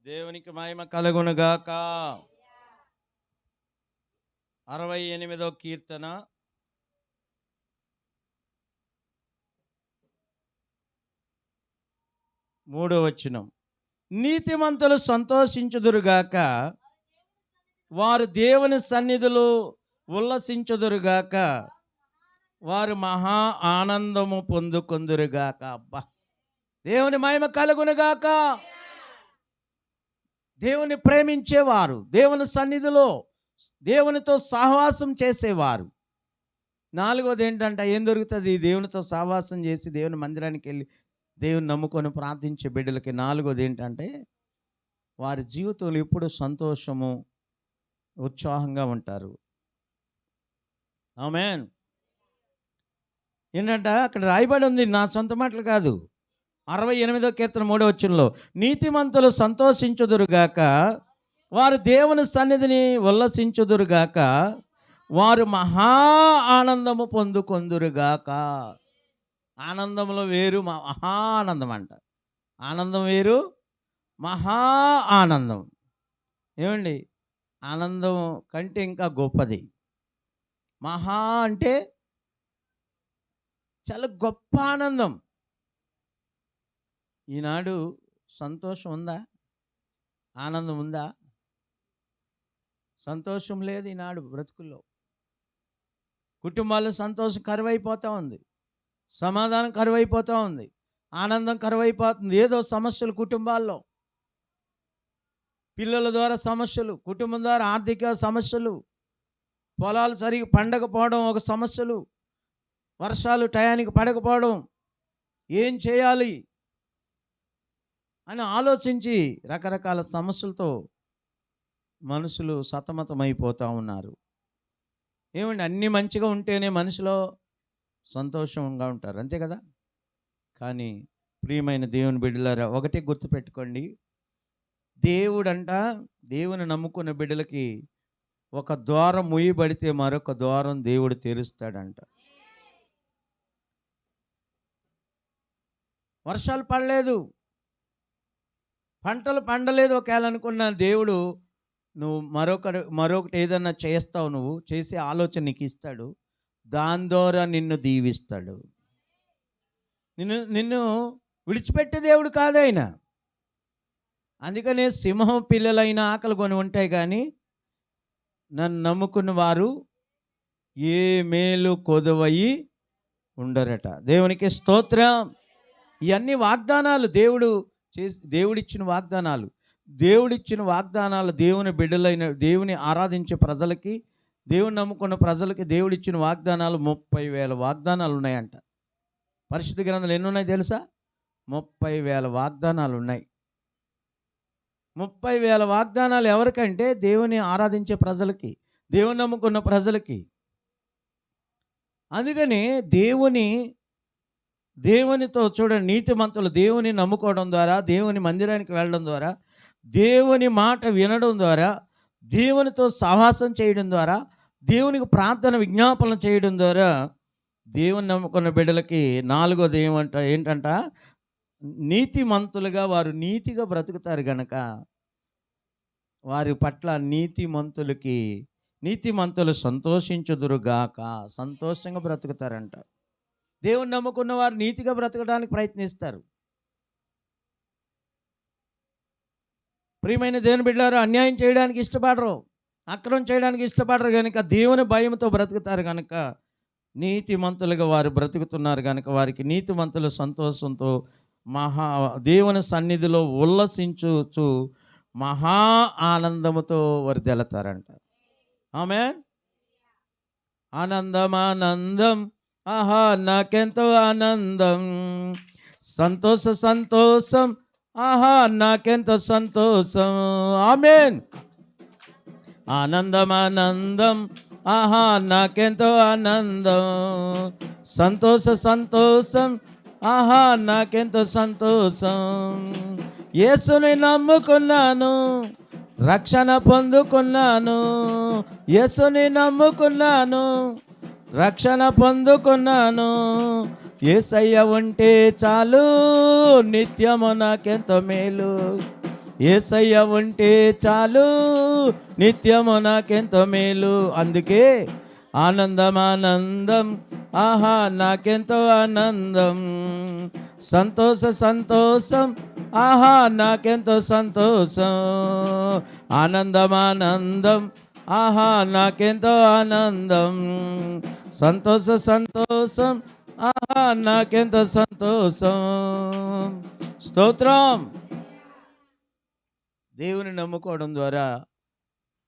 దేవునికి మహిమ కలుగునుగాక. 68వ కీర్తన 3వ వచనం. నీతిమంతులు సంతోషించుదురుగాక, వారు దేవుని సన్నిధిలో ఉల్లసించుదురుగాక, వారు మహా ఆనందము పొందుకొందురుగాక. అబ్బా, దేవుని మహిమ కలుగునుగాక. దేవుని ప్రేమించేవారు, దేవుని సన్నిధిలో దేవునితో సహవాసం చేసేవారు. నాలుగోది ఏంటంటే, ఏం దొరుకుతుంది దేవునితో సహవాసం చేసి దేవుని మందిరానికి వెళ్ళి దేవుని నమ్ముకొని ప్రార్థించే బిడ్డలకి? నాలుగోది ఏంటంటే, వారి జీవితంలో ఎప్పుడు సంతోషము, ఉత్సాహంగా ఉంటారు. ఆమేన్. ఏంటంటే అక్కడ రాయబడి ఉంది, నా సొంత మాటలు కాదు. 68వ కీర్తన 3వ వచనంలో, నీతిమంతులు సంతోషించుదురుగాక, వారు దేవుని సన్నిధిని ఉల్లసించుదురుగాక, వారు మహా ఆనందము పొందుకొందురుగాక. ఆనందంలో వేరు మహా ఆనందం అంట. ఆనందం వేరు, మహా ఆనందం. ఏమండి, ఆనందం కంటే ఇంకా గొప్పది. మహా అంటే చాలా గొప్ప ఆనందం. ఈనాడు సంతోషం ఉందా? ఆనందం ఉందా? సంతోషం లేదు ఈనాడు బ్రతుకుల్లో. కుటుంబాల్లో సంతోషం కరువైపోతూ ఉంది, సమాధానం కరువైపోతూ ఉంది, ఆనందం కరువైపోతుంది. ఏదో సమస్యలు కుటుంబాల్లో, పిల్లల ద్వారా సమస్యలు, కుటుంబం ద్వారా ఆర్థిక సమస్యలు, పొలాలు సరిగ్గా పండకపోవడం ఒక సమస్యలు, వర్షాలు టయానికి పడకపోవడం, ఏం చేయాలి అని ఆలోచించి రకరకాల సమస్యలతో మనుషులు సతమతమైపోతూ ఉన్నారు. ఏమండి, అన్నీ మంచిగా ఉంటేనే మనిషిలో సంతోషంగా ఉంటారు, అంతే కదా? కానీ ప్రియమైన దేవుని బిడ్డలారా, ఒకటే గుర్తుపెట్టుకోండి, దేవుడంట దేవుని నమ్ముకున్న బిడ్డలకి ఒక ద్వారం ముయ్యబడితే మరొక ద్వారం దేవుడు తెరుస్తాడంట. వర్షాలు పడలేదు, పంటలు పండలేదు ఒకవేళ అనుకున్న దేవుడు, నువ్వు మరొకటి ఏదన్నా చేస్తావు, నువ్వు చేసే ఆలోచన నీకు ఇస్తాడు, దాని ద్వారా నిన్ను దీవిస్తాడు. నిన్ను విడిచిపెట్టే దేవుడు కాదు ఆయన. అందుకనే సింహం పిల్లలైన ఆకలి కొని ఉంటాయి, కానీ నన్ను నమ్ముకున్న వారు ఏ మేలు కొదవయి ఉండరట. దేవునికి స్తోత్రం. ఇవన్నీ వాగ్దానాలు, దేవుడిచ్చిన వాగ్దానాలు. దేవుడిచ్చిన వాగ్దానాలు దేవుని బిడ్డలైన, దేవుని ఆరాధించే ప్రజలకి, దేవుని నమ్ముకున్న ప్రజలకి దేవుడిచ్చిన వాగ్దానాలు 30,000 వాగ్దానాలు ఉన్నాయంట. పరిశుద్ధ గ్రంథాలు ఎన్ని ఉన్నాయి తెలుసా? 30,000 వాగ్దానాలు ఉన్నాయి. 30,000 వాగ్దానాలు ఎవరికంటే దేవుని ఆరాధించే ప్రజలకి, దేవుని నమ్ముకున్న ప్రజలకి. అందుకని దేవునితో చూడండి, నీతిమంతులు దేవుని నమ్ముకోవడం ద్వారా, దేవుని మందిరానికి వెళ్ళడం ద్వారా, దేవుని మాట వినడం ద్వారా, దేవునితో సహవాసం చేయడం ద్వారా, దేవునికి ప్రార్థన విజ్ఞాపన చేయడం ద్వారా, దేవుని నమ్ముకున్న బిడ్డలకి నాలుగోది ఏంటంట, నీతిమంతులుగా వారు నీతిగా బ్రతుకుతారు గనక వారి పట్ల నీతిమంతులు సంతోషించుదురుగాక, సంతోషంగా బ్రతుకుతారంట. దేవుని నమ్ముకున్న వారు నీతిగా బ్రతకడానికి ప్రయత్నిస్తారు. ప్రియమైన దేవుని బిడ్డలారా, అన్యాయం చేయడానికి ఇష్టపడరు, అక్రమం చేయడానికి ఇష్టపడరు కనుక దేవుని భయంతో బ్రతుకుతారు కనుక నీతిమంతులుగా వారు బ్రతుకుతున్నారు కనుక వారికి నీతిమంతులు సంతోషంతో దేవుని సన్నిధిలో ఉల్లసించుచు మహా ఆనందముతో వారు తెలతారంట. ఆమేన్. ఆనందం ఆనందం, ఆహా నాకెంతో ఆనందం, సంతోష సంతోషం, ఆహా నాకెంతో సంతోషం. ఆమేన్. ఆనందం ఆనందం, ఆహా నాకెంతో ఆనందం, సంతోష సంతోషం, ఆహా నాకెంతో సంతోషం. యేసుని నమ్ముకున్నాను, రక్షణ పొందుకున్నాను. యేసుని నమ్ముకున్నాను, రక్షణ పొందుకున్నాను. యేసయ్య ఉంటే చాలు, నిత్యము నాకెంతో మేలు. యేసయ్య ఉంటే చాలు, నిత్యము నాకెంతో మేలు. అందుకే ఆనందం ఆనందం, ఆహా నాకెంతో ఆనందం, సంతోష సంతోషం, ఆహా నాకెంతో సంతోషం. ఆనందం ఆనందం, ఆహా నాకెంతో ఆనందం, సంతోష సంతోషం, ఆహా నాకెంతో సంతోషం. స్తోత్రం. దేవుని నమ్ముకోవడం ద్వారా,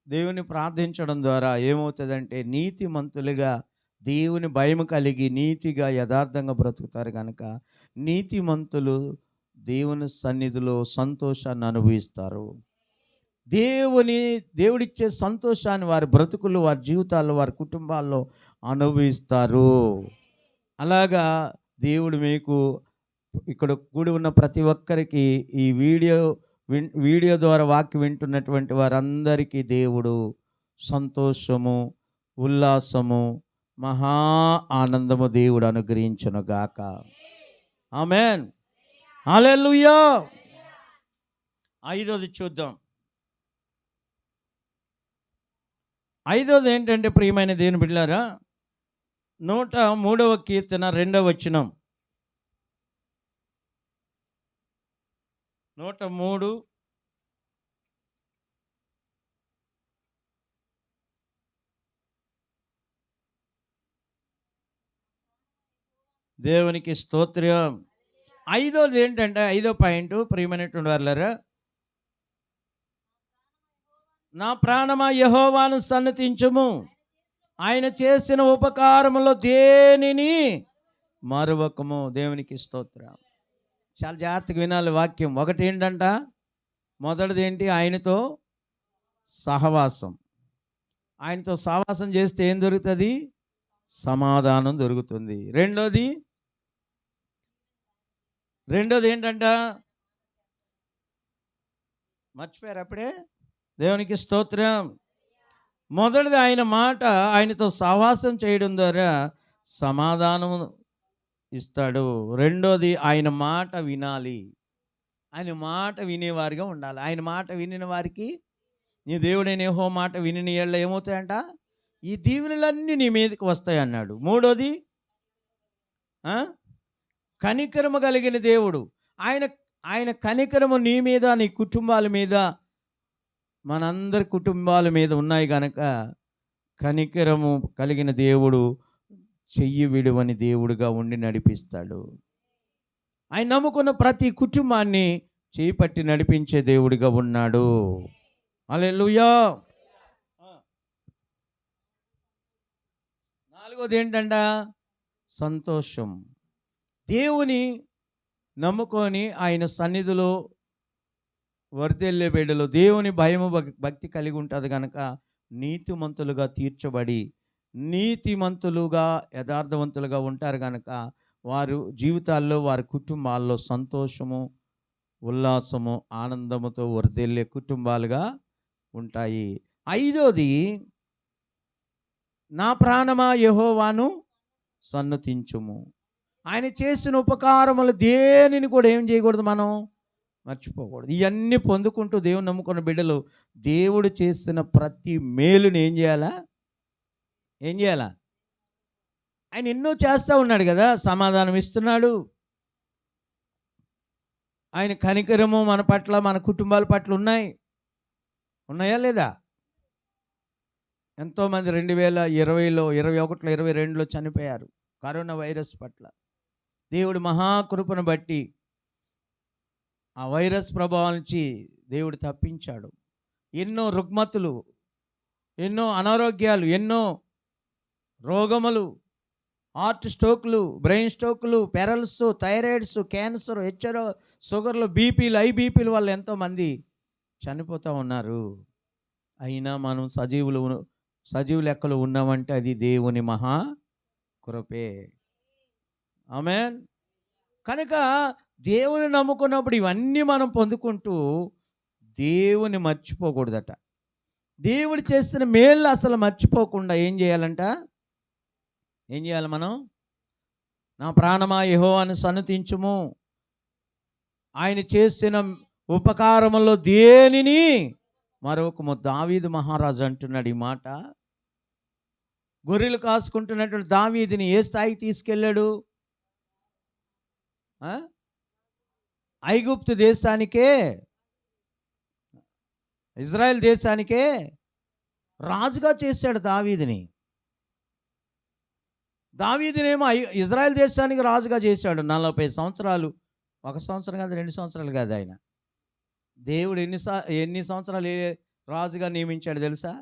దేవుని ప్రార్థించడం ద్వారా ఏమవుతుందంటే నీతిమంతులుగా, దేవుని భయం కలిగి నీతిగా యథార్థంగా బ్రతుకుతారు కనుక నీతిమంతులు దేవుని సన్నిధిలో సంతోషాన్ని అనుభవిస్తారు. దేవుడిచ్చే సంతోషాన్ని వారి బ్రతుకులు, వారి జీవితాల్లో, వారి కుటుంబాల్లో అనుభవిస్తారు. అలాగా దేవుడు మీకు ఇక్కడ కూడి ఉన్న ప్రతి ఒక్కరికి ఈ వీడియో ద్వారా వాక్యం వింటున్నటువంటి వారందరికీ దేవుడు సంతోషము, ఉల్లాసము, మహా ఆనందము దేవుడు అనుగ్రహించును గాక. ఆమేన్. హల్లెలూయా. ఐదోది చూద్దాం. ఐదోది ఏంటంటే ప్రియమైన దేవుని బిడ్డలారా, 103వ కీర్తన 2వ వచనం. 103 దేవునికి స్తోత్రం. ఐదోది ఏంటంటే, ఐదో పాయింట్ ప్రియమైనటువంటి వారులారా, నా ప్రాణమా యెహోవాను సన్నతించుము, ఆయన చేసిన ఉపకారములో దేనిని మరువకము. దేవునికి స్తోత్రం. చాలా జాగ్రత్తగా వినాలి వాక్యం. ఒకటి ఏంటంట, మొదటిది ఏంటి, ఆయనతో సహవాసం. ఆయనతో సహవాసం చేస్తే ఏం దొరుకుతుంది? సమాధానం దొరుకుతుంది. రెండోది ఏంటంట, మర్చిపోయారు అప్పుడే. దేవునికి స్తోత్రం. మొదటిది ఆయన మాట, ఆయనతో సహవాసం చేయడం ద్వారా సమాధానం ఇస్తాడు. రెండోది ఆయన మాట వినాలి. ఆయన మాట వినేవారిగా ఉండాలి. ఆయన మాట వినిన వారికి నీ దేవుడైన యెహోవా మాట విని ఎడల ఏమవుతాయంట, ఈ దీవెనలన్నీ నీ మీదకి వస్తాయి అన్నాడు. మూడోది కనికరము కలిగిన దేవుడు. ఆయన కనికరము నీ మీద, నీ కుటుంబాల మీద, మనందరి కుటుంబాల మీద ఉన్నాయి కనుక కనికరము కలిగిన దేవుడు చెయ్యి విడువని దేవుడుగా ఉండి నడిపిస్తాడు. ఆయన నమ్ముకున్న ప్రతి కుటుంబాన్ని చేయి పట్టి నడిపించే దేవుడిగా ఉన్నాడు. హల్లెలూయా. నాలుగోది ఏంటంట, సంతోషం. దేవుని నమ్ముకొని ఆయన సన్నిధిలో వర్ధిల్లే బిడ్డలు దేవుని భయము భక్తి కలిగి ఉంటుంది కనుక నీతిమంతులుగా తీర్చబడి నీతిమంతులుగా యథార్థవంతులుగా ఉంటారు కనుక వారు జీవితాల్లో, వారి కుటుంబాల్లో సంతోషము, ఉల్లాసము, ఆనందముతో వర్ధిల్లే కుటుంబాలుగా ఉంటాయి. ఐదోది, నా ప్రాణమా యెహోవాను సన్నతించుము. ఆయన చేసిన ఉపకారములు దేనిని కూడా ఏం చేయకూడదు, మనం మర్చిపోకూడదు. ఇవన్నీ పొందుకుంటూ దేవుని నమ్ముకున్న బిడ్డలు దేవుడు చేసిన ప్రతి మేలుని ఏం చేయాలా? ఆయన ఎన్నో చేస్తూ ఉన్నాడు కదా. సమాధానం ఇస్తున్నాడు. ఆయన కనికరము మన పట్ల, మన కుటుంబాల పట్ల ఉన్నాయా లేదా? ఎంతోమంది 2020లో, 2021లో, 2022లో చనిపోయారు కరోనా వైరస్ పట్ల. దేవుడు మహాకృపను బట్టి ఆ వైరస్ ప్రభావం నుంచి దేవుడు తప్పించాడు. ఎన్నో రుగ్మతులు ఎన్నో అనారోగ్యాలు, ఎన్నో రోగములు, హార్ట్ స్ట్రోక్లు, బ్రెయిన్ స్ట్రోక్లు, పెరల్స్, థైరాయిడ్స్, క్యాన్సర్, హెచ్ఆర్, షుగర్లు, బీపీలు, ఐబీపీలు వల్ల ఎంతోమంది చనిపోతూ ఉన్నారు. అయినా మనం సజీవు లెక్కలు ఉన్నామంటే అది దేవుని మహా కృపే. ఆమేన్. కనుక దేవుని నమ్ముకున్నప్పుడు ఇవన్నీ మనం పొందుకుంటూ దేవుని మర్చిపోకూడదట. దేవుడు చేసిన మేళ్ళు అసలు మర్చిపోకుండా ఏం చేయాలంట? ఏం చేయాలి మనం? నా ప్రాణమా యెహోవాను సన్నతించుము, ఆయన చేసిన ఉపకారములో దేనిని మరొకము. దావీదు మహారాజు అంటున్నాడు ఈ మాట. గొర్రెలు కాసుకుంటున్నటువంటి దావీదుని ఏ స్థాయికి తీసుకెళ్ళాడు? ఐగుప్తు దేశానికే, ఇజ్రాయెల్ దేశానికే రాజుగా చేశాడు దావీదుని. దావీదునేమో ఇజ్రాయెల్ దేశానికి రాజుగా చేశాడు 40 సంవత్సరాలు. 1 సంవత్సరం కాదు, 2 సంవత్సరాలు కాదు. ఆయన దేవుడు ఎన్ని సంవత్సరాలు రాజుగా నియమించాడు తెలుసా?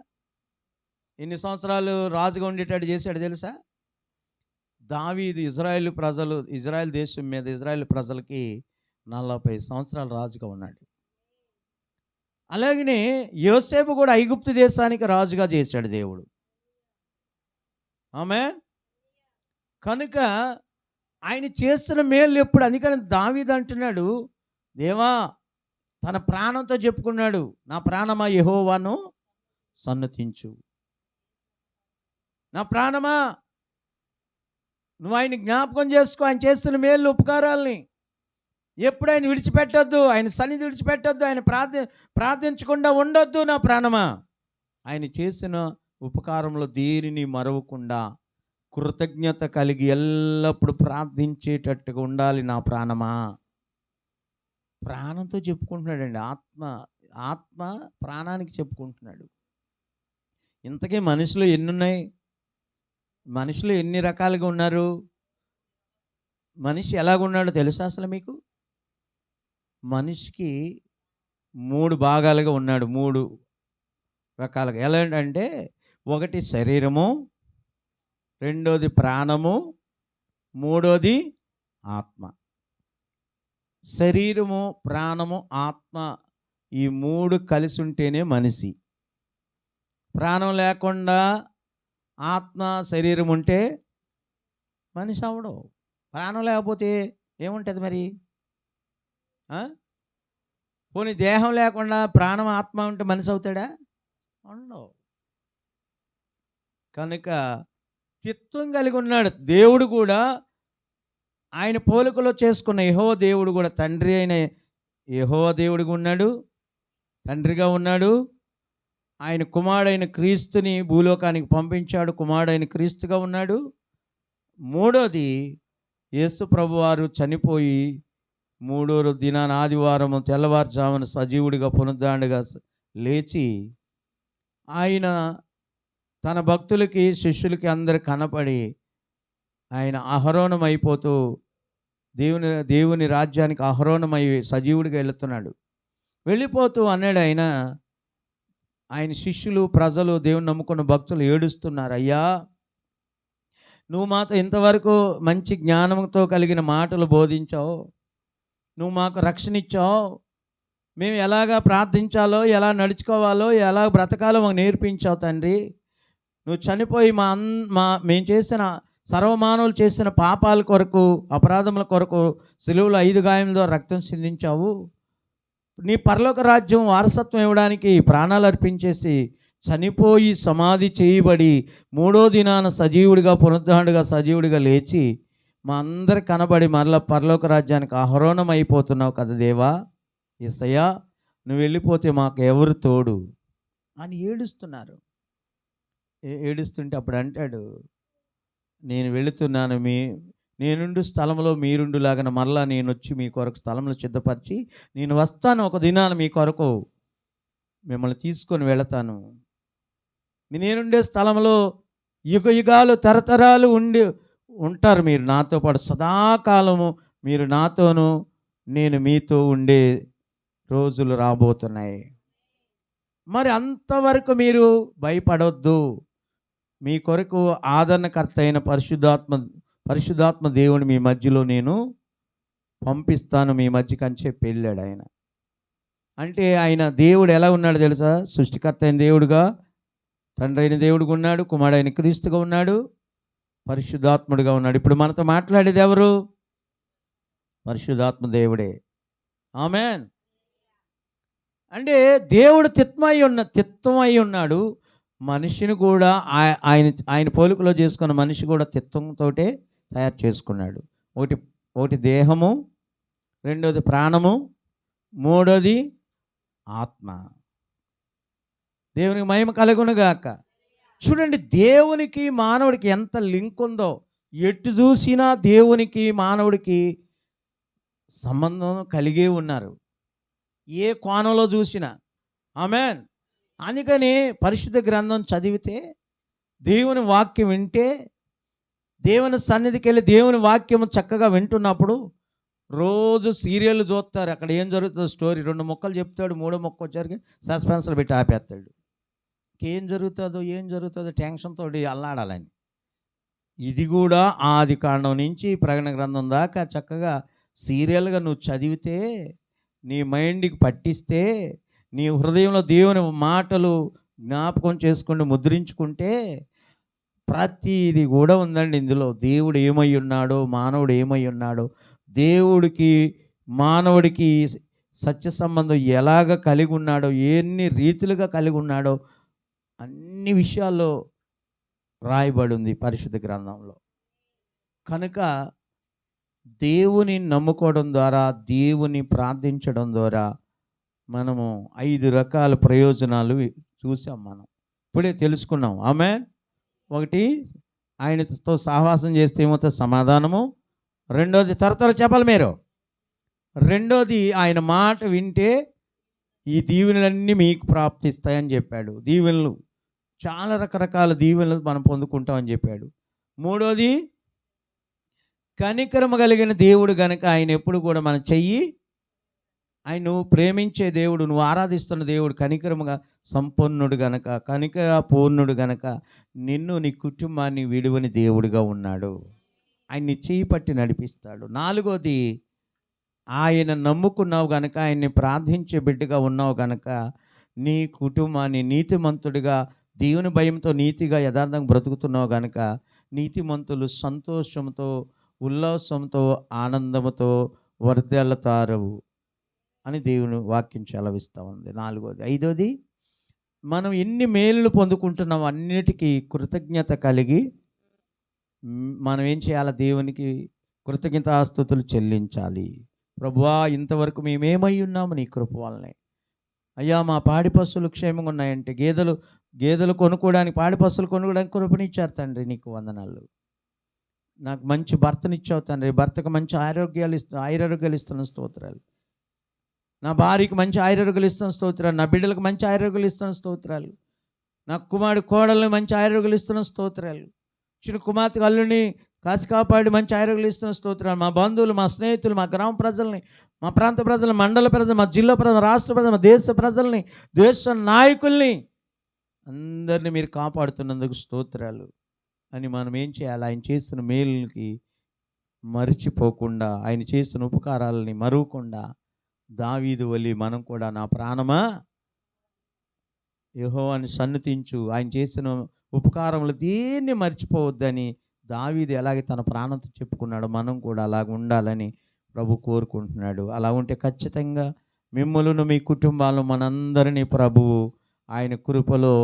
ఎన్ని సంవత్సరాలు రాజుగా ఉండేటట్టు చేశాడు తెలుసా? దావీదు ఇజ్రాయెల్ దేశం మీద, ఇజ్రాయెల్ ప్రజలకి 40 సంవత్సరాలు రాజుగా ఉన్నాడు. అలాగనే యోసేపు కూడా ఐగుప్తు దేశానికి రాజుగా చేశాడు దేవుడు. ఆమేన్. కనుక ఆయన చేస్తున్న మేలు ఎప్పుడు? అందుకని దావీదు అంటున్నాడు, దేవా, తన ప్రాణంతో చెప్పుకున్నాడు, నా ప్రాణమా యెహోవాను సన్నతించు. నా ప్రాణమా నువ్వు ఆయన జ్ఞాపకం చేసుకో, ఆయన చేస్తున్న మేలు ఉపకారాలని. ఎప్పుడు ఆయన విడిచిపెట్టొద్దు, ఆయన సన్నిధి విడిచిపెట్టొద్దు, ఆయన ప్రార్థించకుండా ఉండొద్దు. నా ప్రాణమా ఆయన చేసిన ఉపకారంలో దేనిని మరవకుండా కృతజ్ఞత కలిగి ఎల్లప్పుడూ ప్రార్థించేటట్టుగా ఉండాలి. నా ప్రాణమా, ప్రాణంతో చెప్పుకుంటున్నాడండి. ఆత్మ ప్రాణానికి చెప్పుకుంటున్నాడు. ఇంతకీ మనుషులు ఎన్నున్నాయి? మనుషులు ఎన్ని రకాలుగా ఉన్నారు? మనిషి ఎలాగున్నాడో తెలుసా అసలు మీకు? మనిషికి 3 భాగాలుగా ఉన్నాడు. 3 రకాలుగా. ఎలా అంటే, ఒకటి శరీరము, రెండోది ప్రాణము, మూడోది ఆత్మ. శరీరము, ప్రాణము, ఆత్మ, ఈ 3 కలిసి ఉంటేనే మనిషి. ప్రాణం లేకుండా ఆత్మ, శరీరం ఉంటే మనిషి అవడు. ప్రాణం లేకపోతే ఏముంటుంది మరి? పోనీ దేహం లేకుండా ప్రాణం, ఆత్మ ఉంటే మనిషి అవుతాడా? ఉండవు. కనుక చిత్తం కలిగి ఉన్నాడు దేవుడు కూడా. ఆయన పోలికలో చేసుకున్న యెహోవా దేవుడు కూడా తండ్రి అయిన యెహోవా దేవుడిగా ఉన్నాడు, తండ్రిగా ఉన్నాడు. ఆయన కుమారుడైన క్రీస్తుని భూలోకానికి పంపించాడు, కుమారుడైన క్రీస్తుగా ఉన్నాడు. మూడోది, యేసు ప్రభువారు చనిపోయి 3వ దినాన ఆదివారం తెల్లవారుజామున సజీవుడిగా పునరుద్ధరణగా లేచి ఆయన తన భక్తులకి, శిష్యులకి అందరు కనపడి ఆయన ఆహరోణం అయిపోతూ దేవుని రాజ్యానికి ఆహరోణమై సజీవుడిగా వెళుతున్నాడు. వెళ్ళిపోతూ అన్నాడు ఆయన శిష్యులు, ప్రజలు, దేవుని నమ్ముకున్న భక్తులు ఏడుస్తున్నారు, అయ్యా, నువ్వు మాతో ఇంతవరకు మంచి జ్ఞానంతో కలిగిన మాటలు బోధించావు, నువ్వు మాకు రక్షణ ఇచ్చావు, మేము ఎలాగా ప్రార్థించాలో, ఎలా నడుచుకోవాలో, ఎలా బ్రతకాలో మాకు నేర్పించావు తండ్రి. నువ్వు చనిపోయి మేము చేసిన సర్వమానవులు చేసిన పాపాల కొరకు, అపరాధముల కొరకు సిలువలో 5 గాయములతో రక్తం సిందించావు. నీ పరలోక రాజ్యం వారసత్వం ఇవ్వడానికి ప్రాణాలు అర్పించేసి చనిపోయి సమాధి చేయబడి 3వ దినాన సజీవుడిగా పునరుద్ధరణగా సజీవుడిగా లేచి మా అందరు కనబడి మరలా పరలోక రాజ్యానికి ఆహ్వానం అయిపోతున్నావు కదా దేవా. యేసయ్యా, నువ్వు వెళ్ళిపోతే మాకు ఎవరు తోడు అని ఏడుస్తున్నారు. ఏడుస్తుంటే అప్పుడు అంటాడు, నేను వెళుతున్నాను, నేనుండు స్థలంలో మీరుండులాగా మరలా నేను వచ్చి మీ కొరకు స్థలంలో సిద్ధపరిచి నేను వస్తాను, ఒక దినాన మీ కొరకు మిమ్మల్ని తీసుకొని వెళతాను. నేనుండే స్థలంలో యుగాలు తరతరాలు ఉంటారు మీరు నాతో పాటు, సదాకాలము మీరు నాతోనూ నేను మీతో ఉండే రోజులు రాబోతున్నాయి. మరి అంతవరకు మీరు భయపడొద్దు. మీ కొరకు ఆదరణకర్త అయిన పరిశుద్ధాత్మ దేవుని మీ మధ్యలో నేను పంపిస్తాను మీ మధ్యకి అని చెప్పి వెళ్ళాడు ఆయన. అంటే ఆయన దేవుడు ఎలా ఉన్నాడు తెలుసా? సృష్టికర్త అయిన దేవుడుగా, తండ్రి అయిన దేవుడుగా ఉన్నాడు, కుమారుడైన క్రీస్తుగా ఉన్నాడు, పరిశుద్ధాత్ముడిగా ఉన్నాడు. ఇప్పుడు మనతో మాట్లాడేది ఎవరు? పరిశుద్ధాత్మ దేవుడే. ఆమేన్. అంటే దేవుడు తిత్వమై ఉన్నాడు. మనిషిని కూడా ఆయన ఆయన పోలికలో చేసుకున్న మనిషి కూడా తిత్వంతోటే తయారు చేసుకున్నాడు. ఒకటి ఒకటి దేహము, రెండోది ప్రాణము, మూడోది ఆత్మ. దేవునికి మహిమ కలుగునుగాక. చూడండి, దేవునికి మానవుడికి ఎంత లింక్ ఉందో. ఎటు చూసినా దేవునికి మానవుడికి సంబంధం కలిగే ఉన్నారు, ఏ కోణంలో చూసినా. ఆమేన్. అందుకని పరిశుద్ధ గ్రంథం చదివితే, దేవుని వాక్యం వింటే, దేవుని సన్నిధికి వెళ్ళి దేవుని వాక్యం చక్కగా వింటున్నప్పుడు రోజు సీరియల్ చూస్తారు. అక్కడ ఏం జరుగుతుందో స్టోరీ 2 ముక్కలు చెప్తాడు, 3వ ముక్క వచ్చరికి సస్పెన్స్లు పెట్టి ఆపేస్తాడు. ఏం జరుగుతుందో టెన్షన్తో అల్లాడాలని. ఇది కూడా ఆది కాండం నుంచి ప్రకటన గ్రంథం దాకా చక్కగా సీరియల్గా నువ్వు చదివితే, నీ మైండ్కి పట్టిస్తే, నీ హృదయంలో దేవుని మాటలు జ్ఞాపకం చేసుకుంటూ ముద్రించుకుంటే, ప్రతిది కూడా ఉందండి ఇందులో. దేవుడు ఏమై ఉన్నాడో, మానవుడు ఏమై ఉన్నాడో, దేవుడికి మానవుడికి సత్య సంబంధం ఎలాగ కలిగి ఉన్నాడో, ఎన్ని రీతులుగా కలిగి ఉన్నాడో, అన్ని విషయాల్లో రాయబడి ఉంది పరిశుద్ధ గ్రంథంలో. కనుక దేవుని నమ్ముకోవడం ద్వారా, దేవుని ప్రార్థించడం ద్వారా మనము 5 రకాల ప్రయోజనాలు చూసాం. మనం ఇప్పుడే తెలుసుకున్నాం. ఆమేన్. ఒకటి, ఆయనతో సహవాసం చేస్తే ఏమవుతుంది? సమాధానము. రెండోది, త్వర చెప్పాలి మీరు. రెండోది, ఆయన మాట వింటే ఈ దీవెనలన్నీ మీకు ప్రాప్తిస్తాయని చెప్పాడు. దీవెనలు చాలా రకరకాల దీవెనలు మనం పొందుకుంటామని చెప్పాడు. మూడోది, కనికరమ కలిగిన దేవుడు గనక ఆయన ఎప్పుడు కూడా మన చెయ్యి, ఆయన నువ్వు ప్రేమించే దేవుడు, నువ్వు ఆరాధిస్తున్న దేవుడు కనికరముగా సంపన్నుడు గనక, కనికర పూర్ణుడు గనక నిన్ను, నీ కుటుంబాన్ని విడువని దేవుడిగా ఉన్నాడు. ఆయన్ని చేయి పట్టి నడిపిస్తాడు. నాలుగోది, ఆయన నమ్ముకున్నావు గనక, ఆయన్ని ప్రార్థించే బిడ్డగా ఉన్నావు గనక నీ కుటుంబాన్ని నీతిమంతుడిగా, దేవుని భయంతో నీతిగా యథార్థంగా బ్రతుకుతున్నావు గనక నీతిమంతులు సంతోషంతో, ఉల్లాసంతో, ఆనందంతో వర్ధిల్లుతారు అని దేవుని వాక్యం సెలవిస్తూ ఉంది. నాలుగోది. ఐదోది, మనం ఎన్ని మేలులు పొందుకుంటున్నాం అన్నిటికీ కృతజ్ఞత కలిగి మనం ఏం చేయాలి? దేవునికి కృతజ్ఞతాస్తుతులు చెల్లించాలి. ప్రభువా, ఇంతవరకు మేమేమై ఉన్నాము నీ కృప వల్లనే. అయ్యా, మా పాడి పశువులు క్షేమంగా ఉన్నాయంటే, గేదెలు కొనుక్కోవడానికి, పాడి పశువులు కొనుక్కోవడానికి కృపనిచ్చారు తండ్రి, నీకు వందనాలు. నాకు మంచి భర్తనిచ్చావు తండ్రి, భర్తకు మంచి ఆయురారోగ్యాలు ఇస్తున్న స్తోత్రాలు. నా భార్యకి మంచి ఆయురారోగ్యాలు ఇస్తున్న స్తోత్రాలు. నా బిడ్డలకు మంచి ఆయురారోగ్యాలు ఇస్తున్న స్తోత్రాలు. నా కుమారుడు కోడళ్ళని మంచి ఆయురారోగ్యాలు ఇస్తున్న స్తోత్రాలు. చిన్న కుమార్తె అల్లుని కాసి కాపాడి మంచి ఆయురారోగ్యాలు ఇస్తున్న స్తోత్రాలు. మా బంధువులు, మా స్నేహితులు, మా గ్రామ ప్రజల్ని, మా ప్రాంత ప్రజలు, మండల ప్రజలు, మా జిల్లా ప్రజలు, రాష్ట్ర ప్రజలు, మా దేశ ప్రజల్ని, దేశ నాయకుల్ని అందరినీ మీరు కాపాడుతున్నందుకు స్తోత్రాలు అని మనం ఏం చేయాలి? ఆయన చేస్తున్న మేలుకి మరిచిపోకుండా, ఆయన చేస్తున్న ఉపకారాలని మరువకుండా దావీదు వలె మనం కూడా, నా ప్రాణమా యెహోవాను సన్నుతించు, ఆయన చేసిన ఉపకారములు దేన్ని మర్చిపోవద్దని దావీదు ఎలాగే తన ప్రాణంతో చెప్పుకున్నాడో మనం కూడా అలాగ ఉండాలని ప్రభు కోరుకుంటున్నాడు. అలా ఉంటే ఖచ్చితంగా మిమ్మల్ని, మీ కుటుంబాలను, మనందరినీ ప్రభువు ఆయన కృపలో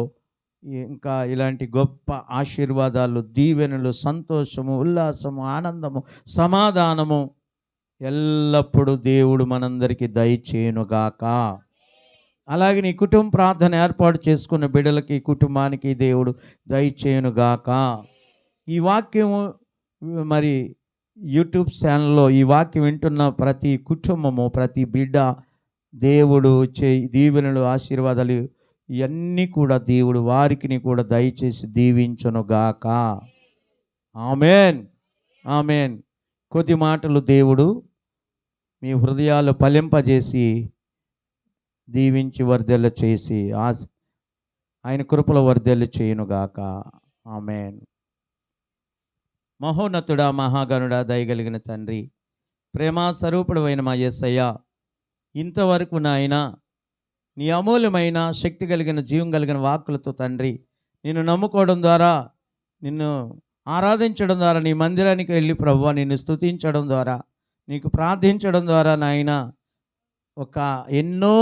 ఇంకా ఇలాంటి గొప్ప ఆశీర్వాదాలు, దీవెనలు, సంతోషము, ఉల్లాసము, ఆనందము, సమాధానము ఎల్లప్పుడూ దేవుడు మనందరికీ దయచేయునుగాక. అలాగే నీ కుటుంబ ప్రార్థన ఏర్పాటు చేసుకున్న బిడ్డలకి, కుటుంబానికి దేవుడు దయచేయునుగాక. ఈ వాక్యం మరి యూట్యూబ్ ఛానల్లో ఈ వాక్యం వింటున్న ప్రతి కుటుంబము, ప్రతి బిడ్డ దేవుడు దీవెనలు, ఆశీర్వాదాలు ఇవన్నీ కూడా దేవుడు వారికి కూడా దయచేసి దీవించునుగాక. ఆమేన్, ఆమేన్. కొద్ది మాటలు దేవుడు మీ హృదయాలు ఫలింపజేసి, దీవించి వర్ధిల్ల చేసి ఆయన కృపలో వర్ధెల్లు చేయునుగాక. ఆమేన్. మహోన్నతుడా, మహాగణుడా, దయగలిగిన తండ్రి, ప్రేమా స్వరూపుడు అయిన మా యేసయ్య, ఇంతవరకు నాయన నీ అమూల్యమైన శక్తి కలిగిన జీవం కలిగిన వాక్కులతో తండ్రి నిన్ను నమ్ముకోవడం ద్వారా, నిన్ను ఆరాధించడం ద్వారా, నీ మందిరానికి వెళ్ళి ప్రభువా నిన్ను స్తుతించడం ద్వారా, నీకు ప్రార్థించడం ద్వారా నాయన ఒక ఎన్నో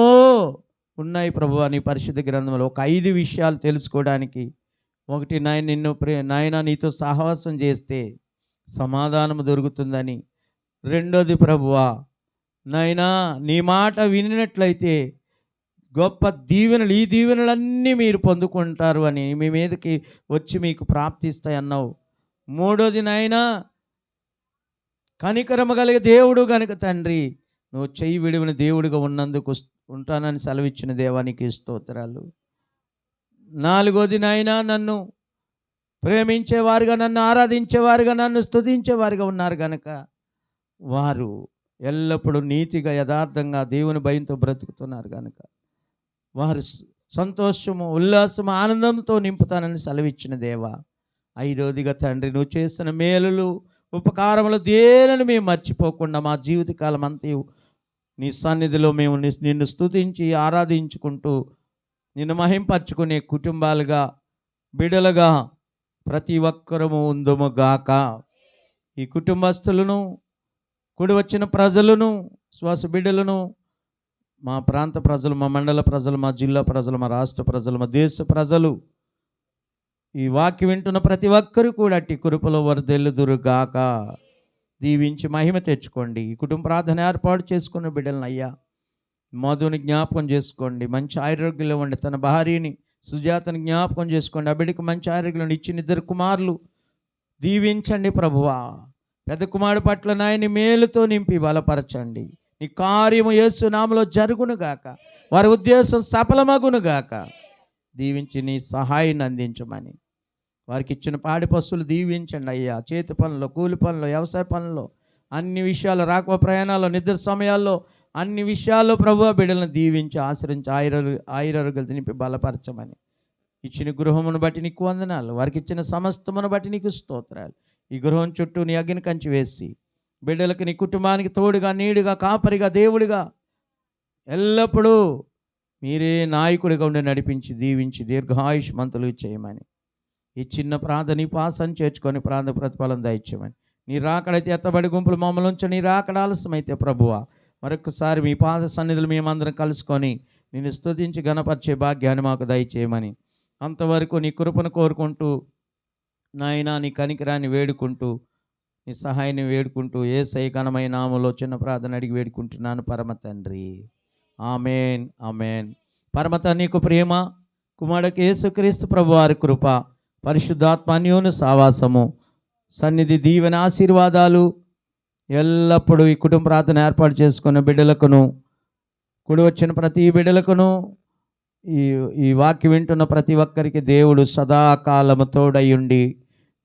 ఉన్నాయి ప్రభువా నీ పరిశుద్ధ గ్రంథంలో. ఒక 5 విషయాలు తెలుసుకోవడానికి. ఒకటి, నాయన నీతో సహవాసం చేస్తే సమాధానం దొరుకుతుందని. రెండోది ప్రభువా నాయనా నీ మాట వినినట్లయితే గొప్ప దీవెనలు, ఈ దీవెనలన్నీ మీరు పొందుకుంటారు అని మీ మీదకి వచ్చి మీకు ప్రాప్తిస్తాయి అన్నావు. మూడోది నాయనా కనికరమ కలిగే దేవుడు గనుక తండ్రి నువ్వు చెయ్యి విడివిన దేవుడిగా ఉన్నందుకు ఉంటానని సెలవిచ్చిన దేవానికి స్తోత్రాలు. నాలుగోది నాయనా నన్ను ప్రేమించేవారుగా, నన్ను ఆరాధించేవారుగా, నన్ను స్తుతించేవారుగా ఉన్నారు గనక వారు ఎల్లప్పుడూ నీతిగా యథార్థంగా దేవుని భయంతో బ్రతుకుతున్నారు కనుక వారు సంతోషము, ఉల్లాసము, ఆనందంతో నింపుతానని సెలవిచ్చిన దేవా. ఐదోదిగా తండ్రి నువ్వు చేసిన మేలులు, ఉపకారములు దేనిని మేము మర్చిపోకుండా మా జీవితకాలం అంతా నీ సన్నిధిలో మేము నిన్ను స్తుతించి ఆరాధించుకుంటూ నిన్ను మహింపరచుకునే కుటుంబాలుగా, బిడలుగా ప్రతి ఒక్కరము ఉందుము గాక. ఈ కుటుంబస్తులను, కూడి వచ్చిన ప్రజలను, శ్వాస బిడ్డలను, మా ప్రాంత ప్రజలు, మా మండల ప్రజలు, మా జిల్లా ప్రజలు, మా రాష్ట్ర ప్రజలు, మా దేశ ప్రజలు, ఈ వాక్యం వింటున్న ప్రతి ఒక్కరు కూడా అట్టి కృపలో వర్ధిల్లుదురుగాక. దీవించి మహిమ తెచ్చుకోండి. ఈ కుటుంబ ప్రార్థన ఏర్పాటు చేసుకున్న బిడ్డలను అయ్యా మధుని జ్ఞాపకం చేసుకోండి. మంచి ఆరోగ్యంలో ఉండి తన భార్యని సుజాతని జ్ఞాపకం చేసుకోండి. ఆ బిడ్డకు మంచి ఆరోగ్యంలో ఇచ్చిన 2 కుమారులు దీవించండి ప్రభువా. పెద్ద కుమారుడు పట్ల నాయని మేలుతో నింపి బలపరచండి. నీ కార్యము యేసు నామములో జరుగునుగాక. వారి ఉద్దేశం సఫలమగునుగాక. దీవించి నీ సహాయాన్ని అందించమని వారికి ఇచ్చిన పాడి పశువులు దీవించండి అయ్యా. చేతి పనులు, కూలి పనులు, వ్యవసాయ పనులు, అన్ని విషయాలు, రాకపో ప్రయాణాల్లో, నిద్ర సమయాల్లో, అన్ని విషయాల్లో ప్రభువా బిడ్డలను దీవించి ఆశ్రయించి ఆయురారోగ్యాలు నింపి బలపరచమని ఇచ్చిన గృహమును బట్టి నీకు వందనాలు. వారికి ఇచ్చిన సమస్తమును బట్టి నీకు స్తోత్రాలు. ఈ గృహం చుట్టూ నీ అగ్ని కంచి వేసి బిడ్డలకు, నీ కుటుంబానికి తోడుగా, నీడుగా, కాపరిగా, దేవుడిగా ఎల్లప్పుడూ మీరే నాయకుడిగా ఉండి నడిపించి దీవించి దీర్ఘాయుష్మంతులు చేయమని ఈ చిన్న ప్రార్థన పాసం చేర్చుకొని ప్రార్థ ప్రతిఫలం దయచేయమని. నీ రాకడైతే ఎత్తబడి గుంపులు మమ్మల్ని ఉంచి, నీ రాకడ ఆలస్యమైతే ప్రభువా మరొకసారి మీ పాద సన్నిధులు మేమందరం కలుసుకొని నిన్ను స్తుతించి ఘనపరిచే భాగ్యాన్ని మాకు దయచేయమని, అంతవరకు నీ కృపను కోరుకుంటూ నాయనా నీ కనికరాన్ని వేడుకుంటూ, నీ సహాయాన్ని వేడుకుంటూ యేసయ్య ఘనమైన నామములో చిన్న ప్రార్థన అడిగి వేడుకుంటున్నాను పరమ తండ్రి. Amen, amen. పరమ తండ్రికి ప్రేమ, కుమారుడు యేసుక్రీస్తు ప్రభువారి కృప, పరిశుద్ధాత్మ అన్యోన్య సావాసము, సన్నిధి, దీవెన, ఆశీర్వాదాలు ఎల్లప్పుడూ ఈ కుటుంబ ప్రార్థన ఏర్పాటు చేసుకున్న బిడ్డలకును, కూడి వచ్చిన ప్రతి బిడ్డలకును, ఈ వాక్యం వింటున్న ప్రతి ఒక్కరికి దేవుడు సదాకాలము తోడయుండి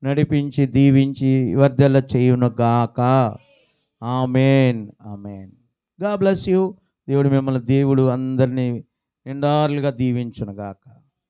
నడిపించి దీవించి వర్ధల చేయునుగాక. Amen, amen. God bless you. దేవుడు మిమ్మల్ని, దేవుడు అందరినీ నిండారులుగా దీవించునుగాక.